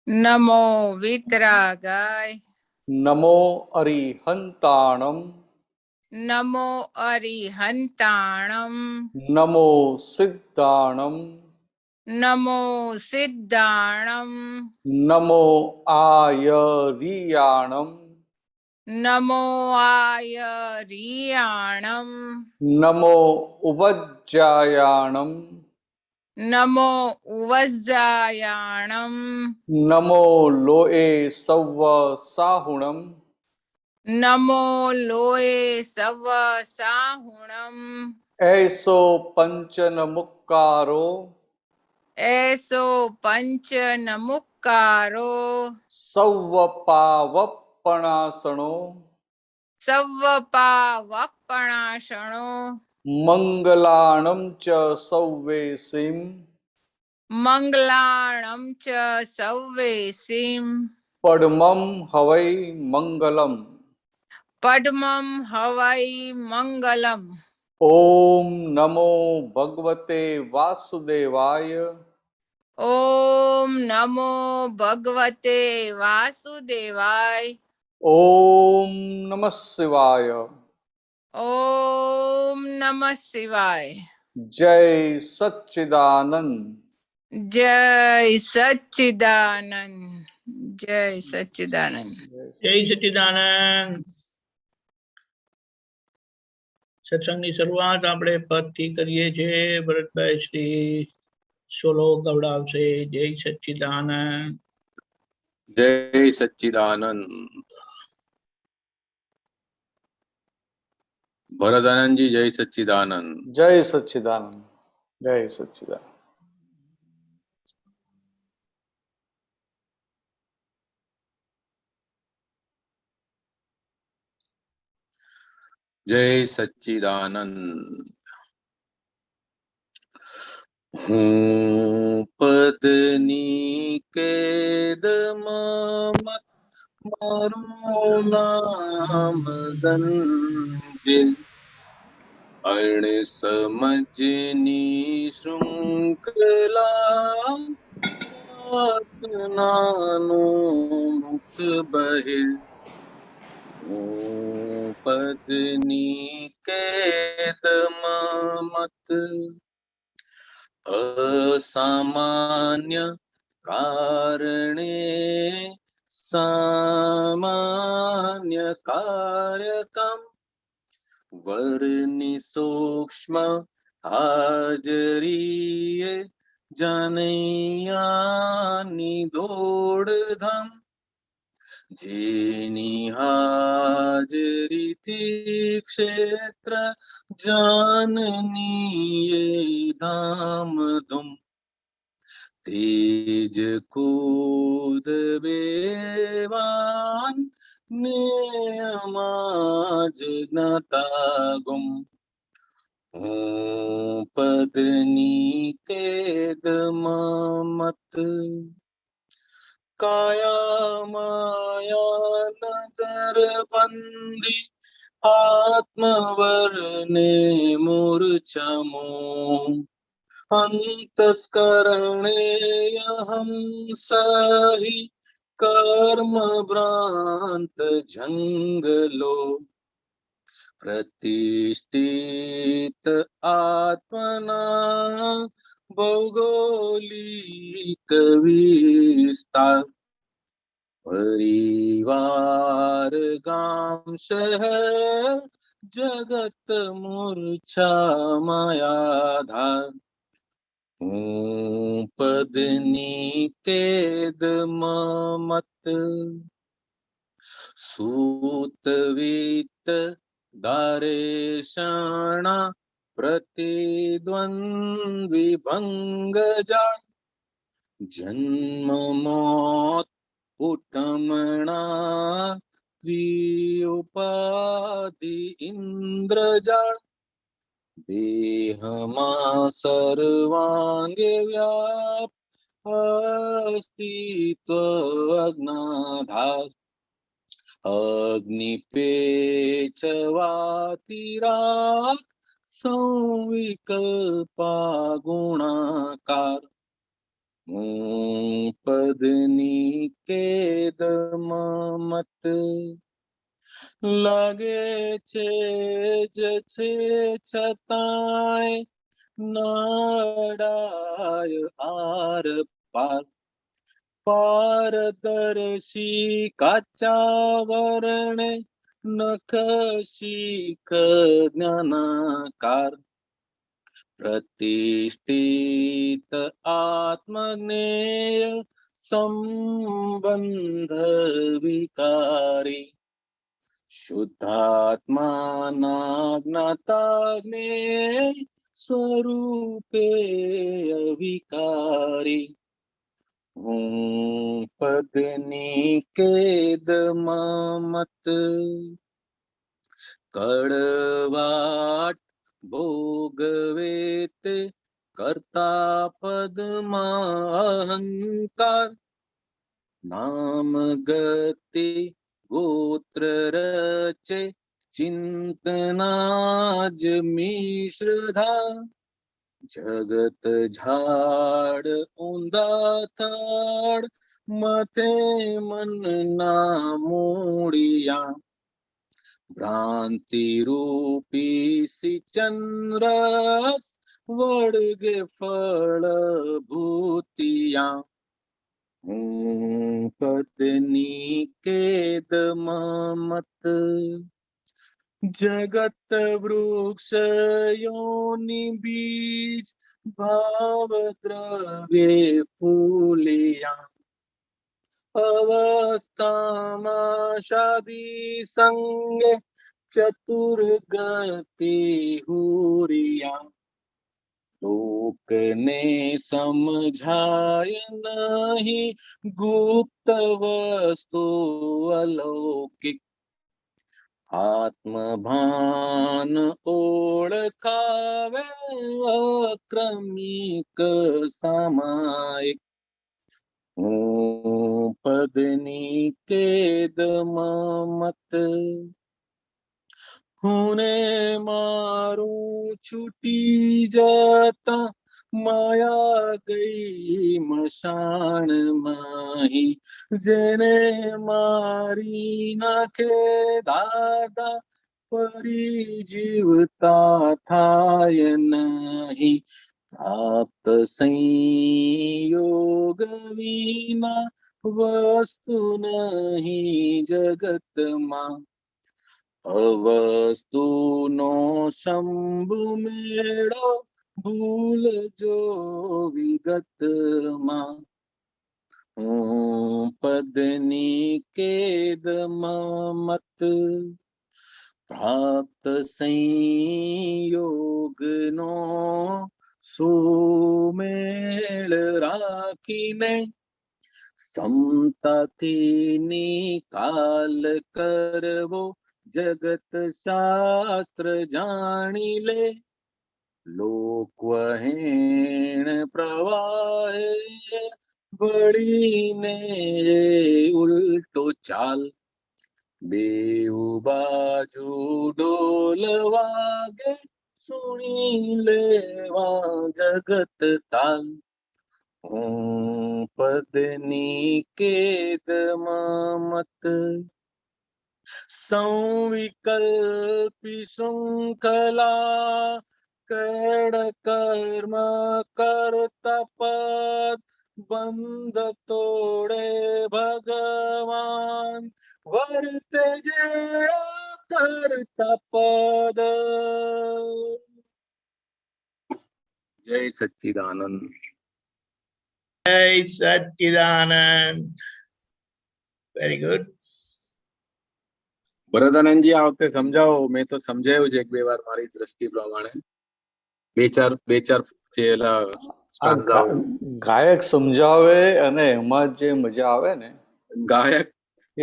नमो वीतरागाय। नमो अरिहंताणं। नमो अरिहंताणं। नमो सिद्धाणं। नमो सिद्धाणं। नमो आयरियाणं। नमो आयरियाणं। नमो उवज्जायाणं। नमो उवज्जायाणं। नमो लोए सव्व साहुणं। नमो लोये सव साहुणं। ऐसो पंचन मुक्कारो। ऐसो पंच नमुक्कारो। सव्व पावप्पणासणो। सव पावप्पणाशणो। मंगलाणं च सव्वेसिं। मंगलाणं च सव्वेसिं। पद्मं हवै मंगलम्। पद्मं हवै मंगलम्। ओम नमो भगवते वासुदेवाय। ओम नमो भगवते वासुदेवाय। ओम नमः शिवाय। ओम नमः शिवाय। जय सच्चिदानंद। जय सच्चिदानंद। जय सच्चिदानंद। जय सच्चिदानंद। सत्संगની શરૂઆત આપણે પદથી કરીએ છીએ। ભરતભાઈ શ્રી સોલો ગવડાવશે। જય સચ્ચિદાનંદ। जय सच्चिदानंद। भरदानंद जी जय सच्चिदानंद। जय सच्चिदानंद। जय सच्चिदानंद। जय सच्चिदानंद। हूँ पदनी कैद मत मारो नाम दंजे। अण समझनी श्रृंखला वासनानो मुख बहिर। पदनी कैद मत असामान्य कारणे सामान्य कार्यकम। वर्णि सूक्ष्म हाजरीए जानैयानी दौड़धम। जेनी हाजरी थी क्षेत्र जाननीये धाम धूम। तेज कूद बेवान नियमाज नता गुम। हूँ पदनी कैद मत काया माया नगर बंदी। आत्मवरने मूर्छा मोह। अंतस्करणे अहम सही कर्म भ्रांत जंगलो। प्रतिष्ठित आत्मना भौगोलिक विस्तार। परिवार गाम शहर जगत मूर्छा मायाधार। हूँ पदनी कैद मत सूत वित्त दारेशाणा प्रतिद्वंद्वी भंग जाण। जन्म मौत उठमणा त्रिउपाधि इंद्रजाळ। देहमा सर्वांगे व्याप अस्तित्व अज्ञाधार। अग्निपेचवातिराग संविकल्पा गुणाकार। હું પદની કેદમાં મત લાગે છે જ છે છતાંય નાડાય આર પાર પારદર્શી કાચા વર્ણે નખ શીખ જ્ઞાનાકાર પ્રતિષ્ઠિત આત્મજ્ઞેય સંબંધ વિકારી શુદ્ધાત્માના જ્ઞાતા જ્ઞેય સ્વરૂપે અવિકારી હું પદની કેદમાં મત કડવાટ ભોગવે તે કરતા પદમાં અહંકાર નામ ગતિ ગોત્ર રચે ચિંતના જ મિશ્રધા જગત ઝાડ ઊંધા થડ મથે મનના મૂળિયા ભ્રાંતિ રૂપી સિંચન રસ વળગે ફળ ભૂતિયા હું પદની કેદમાં મત જગત વૃક્ષ યોની બીજ ભાવ દ્રવ્ય ફૂલિયા અવસ્થામાં શાદી સંગે ચતુર ગતિ હુરિયા લોકને સમજાય નહીં ગુપ્ત વસ્તુ અલૌકિક આત્મભાન ઓળખાવે અક્રમિક સામાયિક હું પદની કેદમાં મત હુને મારું છૂટી જતા માયા ગઈ મશાણ માહી જેને મારી નાખે દાદા ફરી જીવતા થાય નહીં પ્રાપ્ત સંયોગ વિના વસ્તુ નહીં જગતમાં અવસ્તુનો શંભુ મેળો ભૂલ જો વિગતમાં હું પદની કેદમાં મત પ્રાપ્ત સંયોગનો સુમેળ રાખીને સમતાથી નિકાલ કરવો જગત શાસ્ત્ર જાણી લે લોકવહેણ પ્રવાહે વળીને ઉલટો ચાલ બેઉ બાજુ ડોલ વાગે સુણી લેવા જગત તાલ હું પદની કેદમાં મત સંવિકલ્પી શૃંખલા કડ કર્મ કરતા પદ બંધ તોડે ભગવાન વર્તે જે કરતા પદ જય સચ્ચિદાનંદ જય સચ્ચિદાનંદ. Very good. ભરતાનંદજી આ વખતે સમજાવો. મેં તો સમજાયું છે એક બે વાર મારી દ્રષ્ટિ પ્રમાણે બે ચાર પેલા ગાયક સમજાવે અને એમાં જે મજા આવે ને ગાયક એ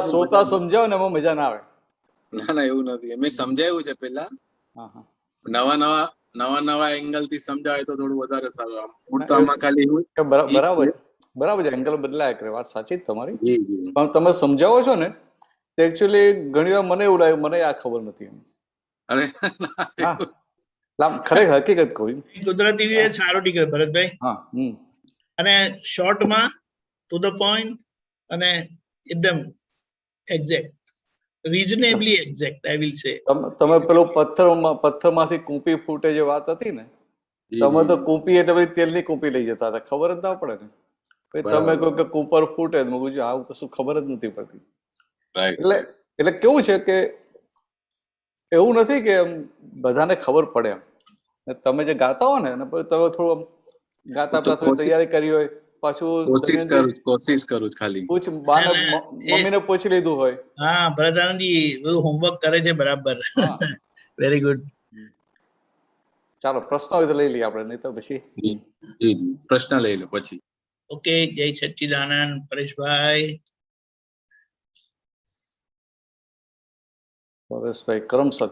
શ્રોતા સમજાવે ને એમાં મજા ના આવે. ના એવું નથી. મેં સમજાયું છે પેલા. હા હા નવા એંગલ થી સમજાવે તો થોડું વધારે સારું. આમ ઉડતામાં ખાલી બરાબર છે. એંગલ બદલાય કરે. વાત સાચી જ તમારી. જી પણ તમે સમજાવો છો ને તો એકચ્યુઅલી ઘણી વાર મને એવું લાગે મને આ ખબર નથી એમ. અરે ખરેખર હકીકત કહું કુદરતી રીતે સારું નીકળે ભરતભાઈ. હા અને શોર્ટમાં ટુ ધ પોઈન્ટ અને એકદમ exact, reasonably exact I will say. તમે પેલું પથ્થરમાંથી કૂંપી ફૂટે જે વાત હતી ને, જી, તમે તો જી. કૂંપી એટલે બધી તેલની કૂંપી લઈ જતા હતા, ખબર જ ના પડે ને. પછી તમે બરાબર. કહો કે કૂપર ફૂટે, મેં કીધું આવું કશું ખબર જ નથી પડતી. રાઈટ. એટલે એટલે કેવું છે કે એવું નથી કે એમ બધાને ખબર પડે એમ. ને તમે જે ગાતા હો ને પછી તમે થોડું આમ ગાતા તો પહેલા થોડી તૈયારી કરી હોય, પાછું કોશિશ કરું છું ખાલી. પૂછ બાને ના, ના, મમ્મીને પૂછી લીધું હોય. હા ભરતાનંદજી બધું હોમવર્ક કરે છે બરાબર. હા. Very good. ચાલો પ્રશ્ન હોય તો લઈ લઈએ આપણે, નહીં તો પછી. જી જી જી. પ્રશ્ન લઈ લો પછી. ઓકે, જય સચ્ચિદાનંદ પરેશભાઈ. પરેશભાઈ કરમસદ.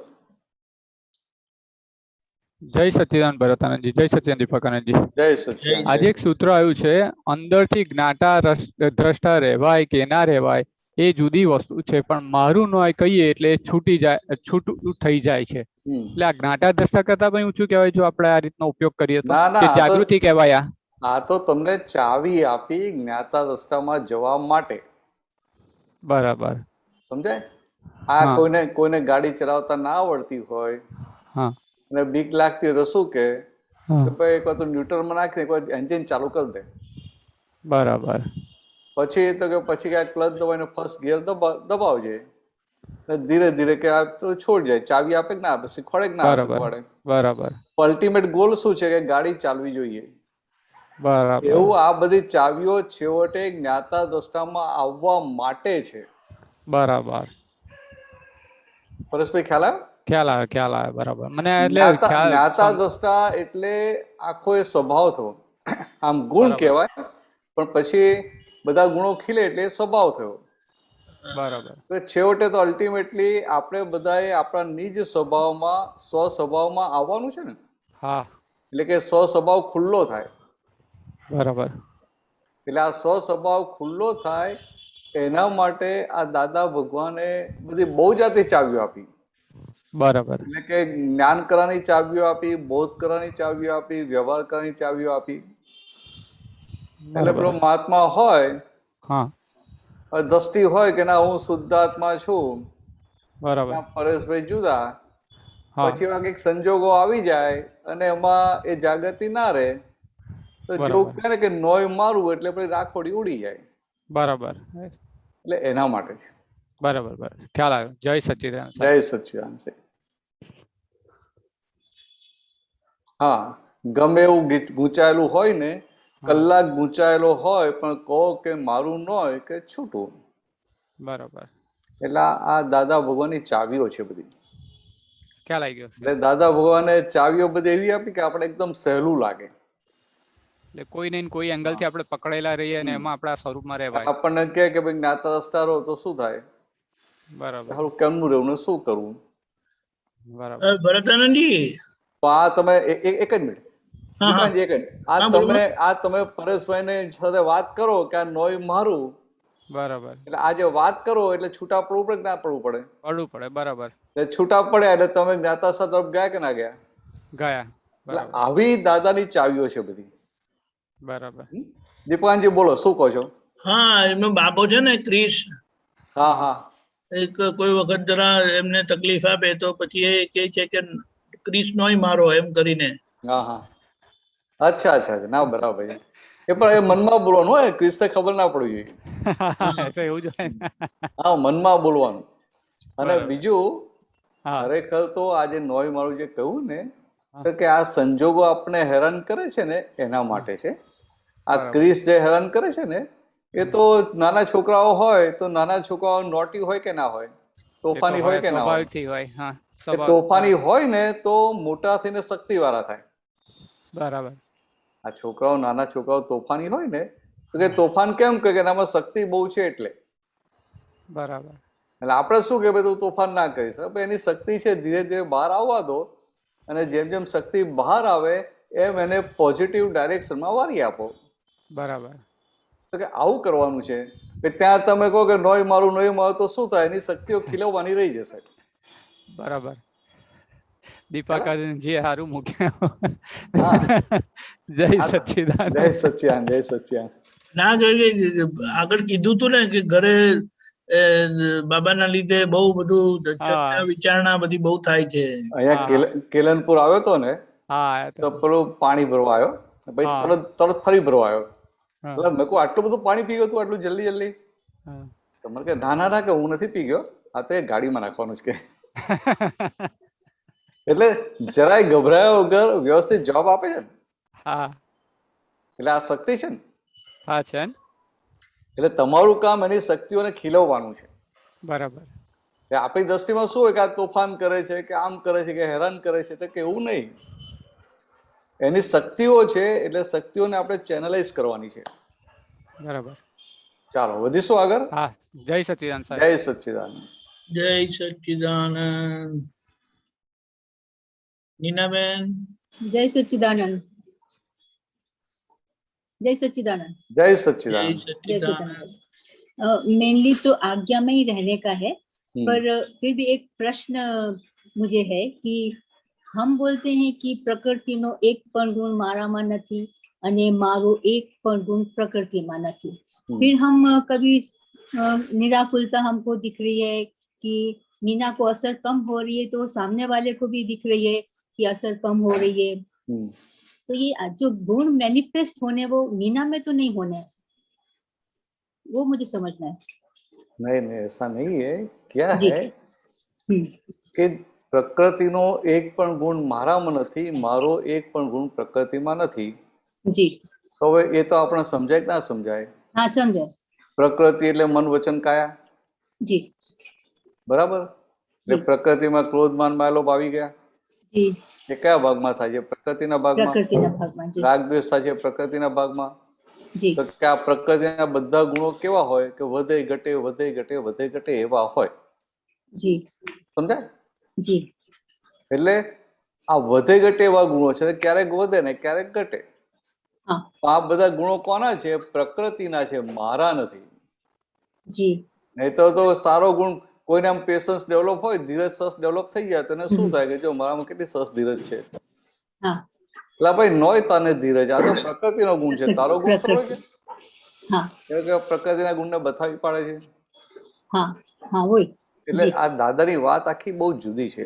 જય સચ્ચિદાનંદ ભરતાનંદજી, જય સચ્ચિદાનંદ દીપકાનંદજી. જય સચ્ચિદાનંદ. આજે એક સૂત્ર આવ્યું છે, અંદરથી જ્ઞાતા દ્રષ્ટા રહેવાય કે ના રહેવાય એ જુદી વસ્તુ છે, પણ મારું નો કહીએ એટલે છૂટું થઈ જાય છે. એટલે આ જ્ઞાતા દ્રષ્ટા કરતા પણ ઊંચું કહેવાય જો આપણે આ રીતનો ઉપયોગ કરીએ તો, ના, ના, કે આ તો- જાગૃતિ કહેવાય. આ તો તમને ચાવી આપી જ્ઞાતા રસ્તામાં જવા માટે, બરાબર. સમજાય? આ હા. કોઈને ગાડી ચલાવતા ના આવડતી હોય હા અને બીક લાગતી હોય તો શું કે હા. ભાઈ એક વાર તો ન્યુટ્રલમાં નાખી દે, એન્જિન ચાલુ કરી દે. બરાબર. પછી તો કે પછી કે ક્લચ દબાવીને ફર્સ્ટ ગિયર દબાવજે, ને ધીરે ધીરે કે આ પેલું છોડ જાય. ચાવી આપે કે ના આપે, શીખવાડે કે ના બરાબર. શીખવાડે. બરાબર. અલ્ટિમેટ ગોલ શું છે કે ગાડી ચાલવી જોઈએ. બરાબર. એવું આ બધી ચાવીઓ છેવટે જ્ઞાતા દ્રષ્ટામાં આવવા માટે છે. બરાબર. પરેશભાઈ ખ્યાલ આવ્યો? ખ્યાલ આવે. બરાબર. મને એટલે જ્ઞાતા દ્રષ્ટા એટલે આખો એ સ્વભાવ થયો. આમ ગુણ બરાબર. કહેવાય, પણ પછી બધા ગુણો ખીલે એટલે એ સ્વભાવ થયો. બરાબર. તો છેવટે તો અલ્ટિમેટલી આપણે બધાએ આપણા નિજ સ્વભાવમાં સ્વ સ્વભાવમાં આવવાનું છે ને, હા. એટલે કે સ્વ સ્વભાવ ખુલ્લો થાય. બરાબર. એટલે આ સ્વ સ્વભાવ ખુલ્લો થાય એના માટે આ દાદા ભગવાને બધી બહુ જાતની ચાવીઓ આપી. બરાબર. એટલે કે જ્ઞાન કરવાની ચાવીઓ આપી, બોધ કરવાની ચાવીઓ આપી, વ્યવહાર કરવાની ચાવીઓ આપી. એટલે પેલો મહાત્મા હોય, હા. દ્રષ્ટિ હોય કે ના હું શુદ્ધાત્મા છું, બરાબર. ના પરેશભાઈ જુદા, હા. પછી એવા કંઈક સંજોગો આવી જાય અને એમાં એ જાગૃતિ ના રહે તો બરાબર. જેવું કહે ને કે નોય મારું એટલે પછી રાખોડી ઉડી જાય. બરાબર. એટલે એના માટે છે. બરાબર. ખ્યાલ આવ્યો. જય સચ્ચિદાનંદ. જય સચ્ચિદાનંદ. હા, ગમે એવું ગૂંચાયેલું હોય ને, કલાક ગૂંચાયેલો હોય પણ કહો કે મારું ન હોય કે છૂટું. બરાબર. એટલે આ દાદા ભગવાનની ચાવીઓ છે બધી. ખ્યાલ આવી ગયો. એટલે દાદા ભગવાને ચાવીઓ બધી એવી આપી કે આપણે એકદમ સહેલું લાગે. એટલે કોઈ નહીં કોઈ એંગલ થી આપણે પકડેલા રહીએ અને એમાં આપણા સ્વરૂપમાં રહેવાય. આપણને કહે કે ભાઈ જ્ઞાતા રસ્તા રહો તો શું થાય? બરાબર. સારું કેમનું રહેવું ને શું કરવું? બરાબર. ભરતાનંદજી, તો આ તમે એક જ મિનિટ, હા, હા. એક જ હા, બોલો, બોલો. આ તમે પરેશભાઈને સાથે વાત કરો કે આ નોય મારું, બરાબર. એટલે આજે વાત કરો એટલે છૂટા પડવું પડે કે ના પડવું પડે? પડવું પડે. બરાબર. એટલે છૂટા પડ્યા એટલે તમે જ્ઞાતા તરફ ગયા કે ના ગયા? ગયા. એટલે આવી દાદાની ચાવીઓ છે બધી. બરાબર. દીપકાનજી બોલો, શું કહો છો? હા, એમનો બાપો છે ને ક્રિશ, હા હા એક કોઈ વખત જરા એમને તકલીફ આપે તો પછી એ કહે છે કે ક્રિશ નોય મારો એમ કરીને. હા હા અચ્છા અચ્છા ના બરાબર છે. એ પણ એ મનમાં બોલવાનું હોય, ક્રિસ્તે ખબર ના પડવી જોઈએ. તો એવું જ હોય. હા, મનમાં બોલવાનું. અને બરાબર. બીજું હા. ખરેખર તો આજે નોય મારું જે કહ્યું ને, તો કે આ સંજોગો આપણે હેરાન કરે છે ને એના માટે છે. આ બરાબર. ક્રિસ જે હેરાન કરે છે ને એ તો નાના છોકરાઓ હોય તો નાના છોકરાઓ નોટી હોય કે ના હોય, તોફાની હોય કે ના હોય? સ્વાભાવિકથી હોય. હા, એ સ્વભાવ. તોફાની હોય ને તો મોટા થઈને શક્તિવાળા થાય. બરાબર. આ છોકરાઓ નાના છોકરાઓ તોફાની હોય ને તો કે તોફાન કેમ કે એનામાં શક્તિ બહુ છે એટલે. બરાબર. એટલે આપણે શું કે ભાઈ તું તોફાન ના કરીશ, એની શક્તિ છે, ધીરે ધીરે બહાર આવવા દો, અને જેમ જેમ શક્તિ બહાર આવે એમ એને પોઝિટિવ ડાયરેક્શનમાં વારી આપો. બરાબર. તો કે આવું કરવાનું છે. કે ત્યાં તમે કહો કે નોય મારું તો શું થાય? એની શક્તિઓ ખીલવવાની રહી જશે. બરાબર. દીપાકરજી હારું મૂક્યા. હા. જય જય સચ્ચિદાનંદ. સચ્ચિદાનંદ, જય સચ્ચિદાનંદ. ના આગળ કીધું તું ને કે ઘરે બાબાના લીધે બહુ બધું ચર્ચા વિચારણા બધી બહુ થાય છે. અહીંયા કેલનપુર આવ્યો તો ને, હા તો પેલું પાણી ભરવા આવ્યો, પછી તરત ફરી ભરવા આવ્યો. એટલે મેં કહું આટલું બધું પાણી પી ગયો તું આટલું જલ્દી જલ્દી? તો મને કે ના કે હું નથી પી ગયો, આ તો ગાડીમાં નાખવાનું છે કે. એટલે જરાય ગભરાયા વગર વ્યવસ્થિત જવાબ આપે છે ને. એટલે આ શક્તિ છે ને. હા છે. એટલે તમારું કામ એની શક્તિઓને ખીલવવાનું છે. બરાબર. આપણી દ્રષ્ટિમાં શું હોય કે આ તોફાન કરે છે કે આમ કરે છે કે હેરાન કરે છે, તો કે એવું નહીં. એની શક્તિઓ છે એટલે શક્તિઓને આપણે ચેનલાઇઝ કરવાની છે. બરાબર. ચાલો વધીશું આગળ. હા, જય સચ્ચિદાનંદ સાહેબ. જય સચ્ચિદાનંદ. જય સચ્ચિદાનંદ. નીનાબેન. જય સચ્ચિદાનંદ. जय सच्चिदानंद. जय सच्चिदानंद. जय सच्चिदानंद. मेनली तो आज्ञा में ही रहने का है, पर फिर भी एक प्रश्न मुझे है कि हम बोलते हैं कि प्रकृतिनो एक पण गुण माराમાં નથી અને મારો એક પણ गुण प्रकृतिમાં નથી. फिर हम कभी निराकुलता हमको दिख रही है कि नीना को असर कम हो रही है, तो सामने वाले को भी दिख रही है कि असर कम हो रही है. तो ये जो गुण मैनिफेस्ट होने वो नीना में तो नहीं होने, वो मुझे समझना है. नहीं ऐसा नहीं है. क्या है कि પ્રકૃતિનો એક પણ ગુણ મારામાં નથી, મારો એક પણ ગુણ પ્રકૃતિમાં નથી. જી. હવે એ તો આપણે સમજાય કે ના સમજાય? હા સમજાય. પ્રકૃતિ એટલે મન વચન કાયા. જી. બરાબર. એટલે પ્રકૃતિમાં ક્રોધ માન માલોપ આવી ગયા. જી. એ કયા ભાગમાં થાય છે? પ્રકૃતિના ભાગમાં. પ્રકૃતિના ભાગમાં. રાગ દ્વેષ થાય છે પ્રકૃતિના ભાગમાં. જી. તો કે આ પ્રકૃતિના બધા ગુણો કેવા હોય કે વધે ઘટે વધે ઘટે વધે ઘટે એવા હોય. જી. સમજાય? જી. એટલે આ વધે ઘટે એવા ગુણો છે, ક્યારેક વધે ને ક્યારેક ઘટે. આ બધા ગુણો કોના છે? પ્રકૃતિના છે, મારા નથી. જી. નહીં તો સારો ગુણ કોઈને આમ પેશન્સ ડેવલપ હોય, ધીરજ સરસ ડેવલપ થઈ જાય તો એને શું થાય કે જો મારામાં કેટલી સરસ ધીરજ છે. એટલે ભાઈ નોય તને ધીરજ, આ તો પ્રકૃતિનો ગુણ છે, તારો ગુણ થોડો છે. પ્રકૃતિના ગુણને બતાવી પાડે છે. એટલે આ દાદાની વાત આખી બહુ જુદી છે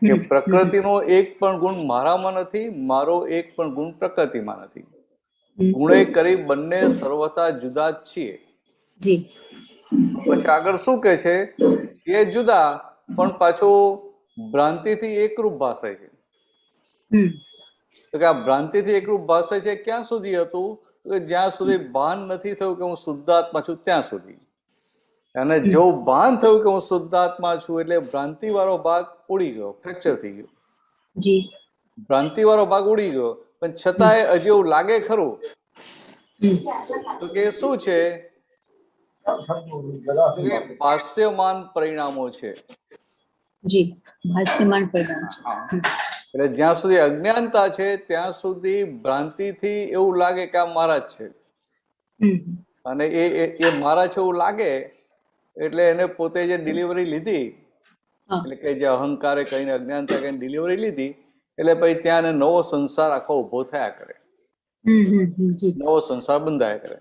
કે પ્રકૃતિનો એક પણ ગુણ મારામાં નથી, મારો એક પણ ગુણ પ્રકૃતિમાં નથી. ગુણે કરી બંને સર્વતા જુદા જ છીએ. પછી આગળ શું કે છે? એ જુદા પણ પાછું ભ્રાંતિથી એકરૂપ ભાષે છે. તો કે આ ભ્રાંતિથી એકરૂપ ભાષે છે ક્યાં સુધી હતું? તો જ્યાં સુધી ભાન નથી થયું કે હું શુદ્ધાત્મા છું ત્યાં સુધી. અને જો ભાન થયું કે હું શુદ્ધાત્મા છું એટલે ભ્રાંતિ વાળો ભાગ ઉડી ગયો, ફ્રેક્ચર થઈ ગયો. ભ્રાંતિ વાળો ભાગ ઉડી ગયો, પણ છતાંય હજી એવું લાગે ખરું તો કે શું છે? ભાષ્યમાન પરિણામો છે. એટલે જ્યાં સુધી અજ્ઞાનતા છે ત્યાં સુધી ભ્રાંતિથી એવું લાગે કે આ મારા જ છે. અને એ મારા છે એવું લાગે એટલે એને પોતે જે ડિલિવરી લીધી, એટલે કે જે અહંકારે કહીને અજ્ઞાનતા કહીને ડિલિવરી લીધી, એટલે પછી ત્યાં નવો સંસાર આખો ઉભો થયા કરે, નવો સંસાર બંધાયા કરે.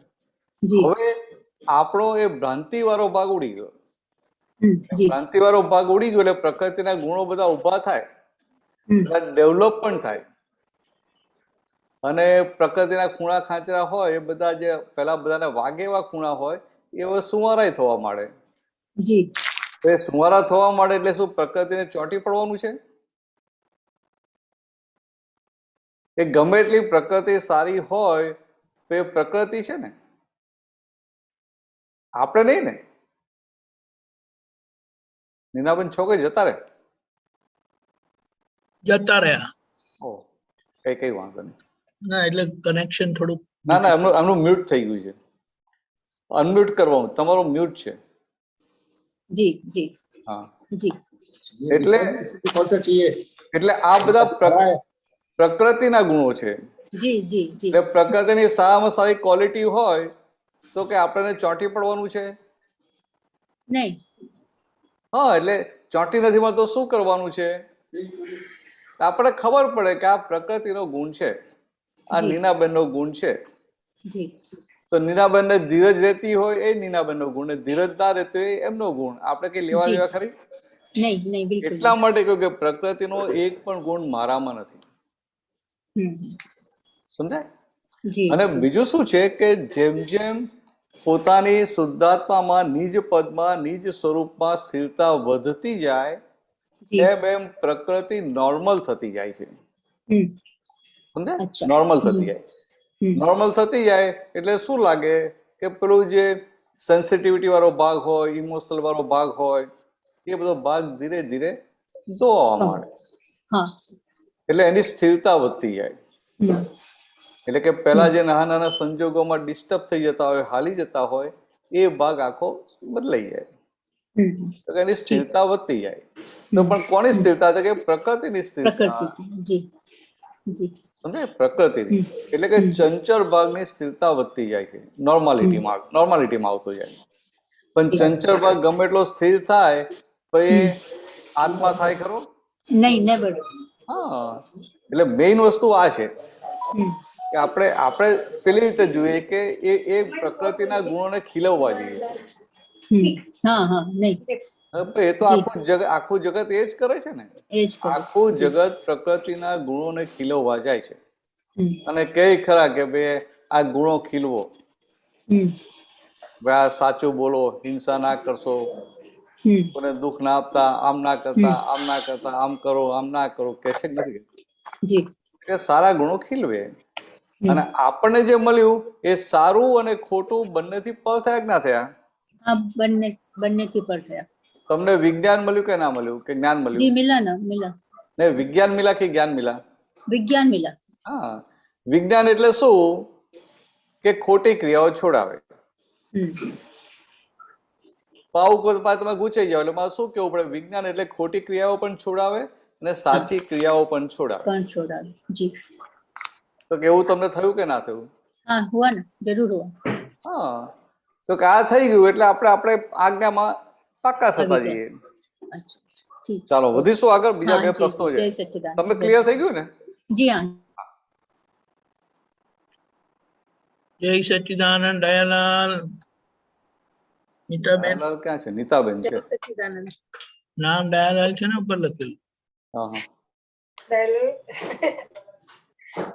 હવે આપણો એ ભ્રાંતિ વાળો ભાગ ઉડી ગયો. ભ્રાંતિ વાળો ભાગ ઉડી ગયો એટલે પ્રકૃતિના ગુણો બધા ઉભા થાય, ડેવલપ પણ થાય. અને પ્રકૃતિના ખૂણા ખાંચરા હોય એ બધા જે પેલા બધાને વાગે એવા ખૂણા હોય એ હવે સુવારાય થવા માંડે. એ સુવારા થવા માંડે એટલે શું? પ્રકૃતિને ચોંટી પડવાનું છે. એ ગમે એટલી પ્રકૃતિ સારી હોય તો એ પ્રકૃતિ છે ને, આપણે નહીં ને. નીનાબેન છોકરી જતા રહ્યા. કઈ વાંધો નહીં. ના એટલે કનેક્શન થોડું. ના એમનું મ્યુટ થઈ ગયું છે. અનમ્યુટ કરવાનું, તમારું મ્યુટ છે. હા. એટલે આ બધા પ્રકૃતિના ગુણો છે. એટલે પ્રકૃતિની સારામાં સારી ક્વોલિટી હોય તો કે આપણને ચોંટી પડવાનું છે નહીં. હા, એટલે ચોંટી નથી મળતો શું કરવાનું છે? આપણે ખબર પડે કે આ પ્રકૃતિનો ગુણ છે, આ જી. નીનાબેનનો ગુણ છે. જી તો નીનાબેનને ધીરજ રહેતી હોય એ નીનાબેનનો ગુણ, ને ધીરજ ના રહેતી હોય એમનો ગુણ. આપણે કઈ લેવા જી. દેવા ખરી? નહીં નહીં બિલકુલ એટલા માટે કહ્યું કે પ્રકૃતિનો એક પણ ગુણ મારામાં નથી. નહીં. સમજાય? જી અને બીજું શું છે કે જેમ જેમ પોતાની શુદ્ધાત્મામાં નિજ પદમાં નિજ સ્વરૂપમાં સ્થિરતા વધતી જાય જી એમ એમ પ્રકૃતિ નોર્મલ થતી જાય છે. હમ, સમજાય? અચ્છા. નોર્મલ થતી જાય. હમ, નોર્મલ થતી જાય એટલે શું લાગે કે પેલું જે સેન્સિટિવિટી વાળો ભાગ હોય, ઇમોશનલ વાળો ભાગ હોય, એ બધો ભાગ ધીરે ધીરે ધોવા માંડે. હા એટલે એની સ્થિરતા વધતી જાય. હમ, એટલે કે પહેલા જે નાના નાના સંજોગોમાં ડિસ્ટર્બ થઈ જતા હોય, હાલી જતા હોય, એ ભાગ આખો બદલાઈ જાય. હમ. તો એની સ્થિરતા વધતી જાય. તો પણ કોની સ્થિરતા? તો કે પ્રકૃતિની સ્થિરતા. પ્રકૃતિ જી જી સમજાય? પ્રકૃતિની. એટલે કે ચંચળ ભાગની સ્થિરતા વધતી જાય છે, નોર્માલિટીમાં આવતો જાય. પણ ચંચળ ભાગ ગમે એટલો સ્થિર થાય તો એ આત્મા થાય ખરો? નહીં નેવર. હા. એટલે મેઇન વસ્તુ આ છે હમ, કે આપણે પેલી રીતે જોઈએ કે એ પ્રકૃતિના ગુણોને ખીલવવા જોઈએ. હા હા નહીં હવે એ તો આખું જગત એ જ કરે છે ને. એ જ કરે છે. આખું જગત પ્રકૃતિના ગુણોને ખીલવવા જાય છે હમ, અને કે ખરા કે ભાઈ આ ગુણો ખીલવો, હમ, ભાઈ આ સાચું બોલો, હિંસા ના કરશો, હમ. કોને દુઃખ ના આપતા, આમ ના કરતા, આમ ના કરતા, આમ કરો, આમ ના કરો, કે છે કે નથી? જી કે સારા ગુણો ખીલવે. હમ. અને આપણને જે મળ્યું એ સારું અને ખોટું બંનેથી પર થયા કે ના થયા? આ બંનેથી પર થયા. તમને વિજ્ઞાન મળ્યું કે ના મળ્યું, કે જ્ઞાન जी મળ્યું? मिला ना मिला ને વિજ્ઞાન મિલા કે જ્ઞાન મિલા? विज्ञान मिला. હા. વિજ્ઞાન એટલે શું કે ખોટી ક્રિયાઓ છોડાવે. हम्म, પાવ કોઈ પાસે તમે ગુચાઈ જાવ એટલે મારે શું કેવું પડે? વિજ્ઞાન એટલે ખોટી ક્રિયાઓ પણ છોડાવે અને સાચી ક્રિયાઓ પણ છોડાવે. कौन छोड़ा जी. તો કે એવું તમને થયું કે ના થયું? हाँ हुआ ना जरूर हुआ. હા. તો કે આ થઈ ગયું એટલે આપણે આજ્ઞામાં પાક્કા થતા આવી ગયા. જઈએ. अच्छा ठीक. ચાલો વધીશું આગળ. બીજા हाँ બે जी પ્રશ્નો છે. जय सच्चिदानंद. તમને ક્લિયર થઈ ગયું ને? जी हाँ. જય સચ્ચિદાનંદ દયાલાલ. નીતાબેન દયાલાલ ક્યાં છે? નીતાબેન છે. સચ્ચિદાનંદ. નામ દયાલાલ છે ને ઉપર લખેલું. હા હા.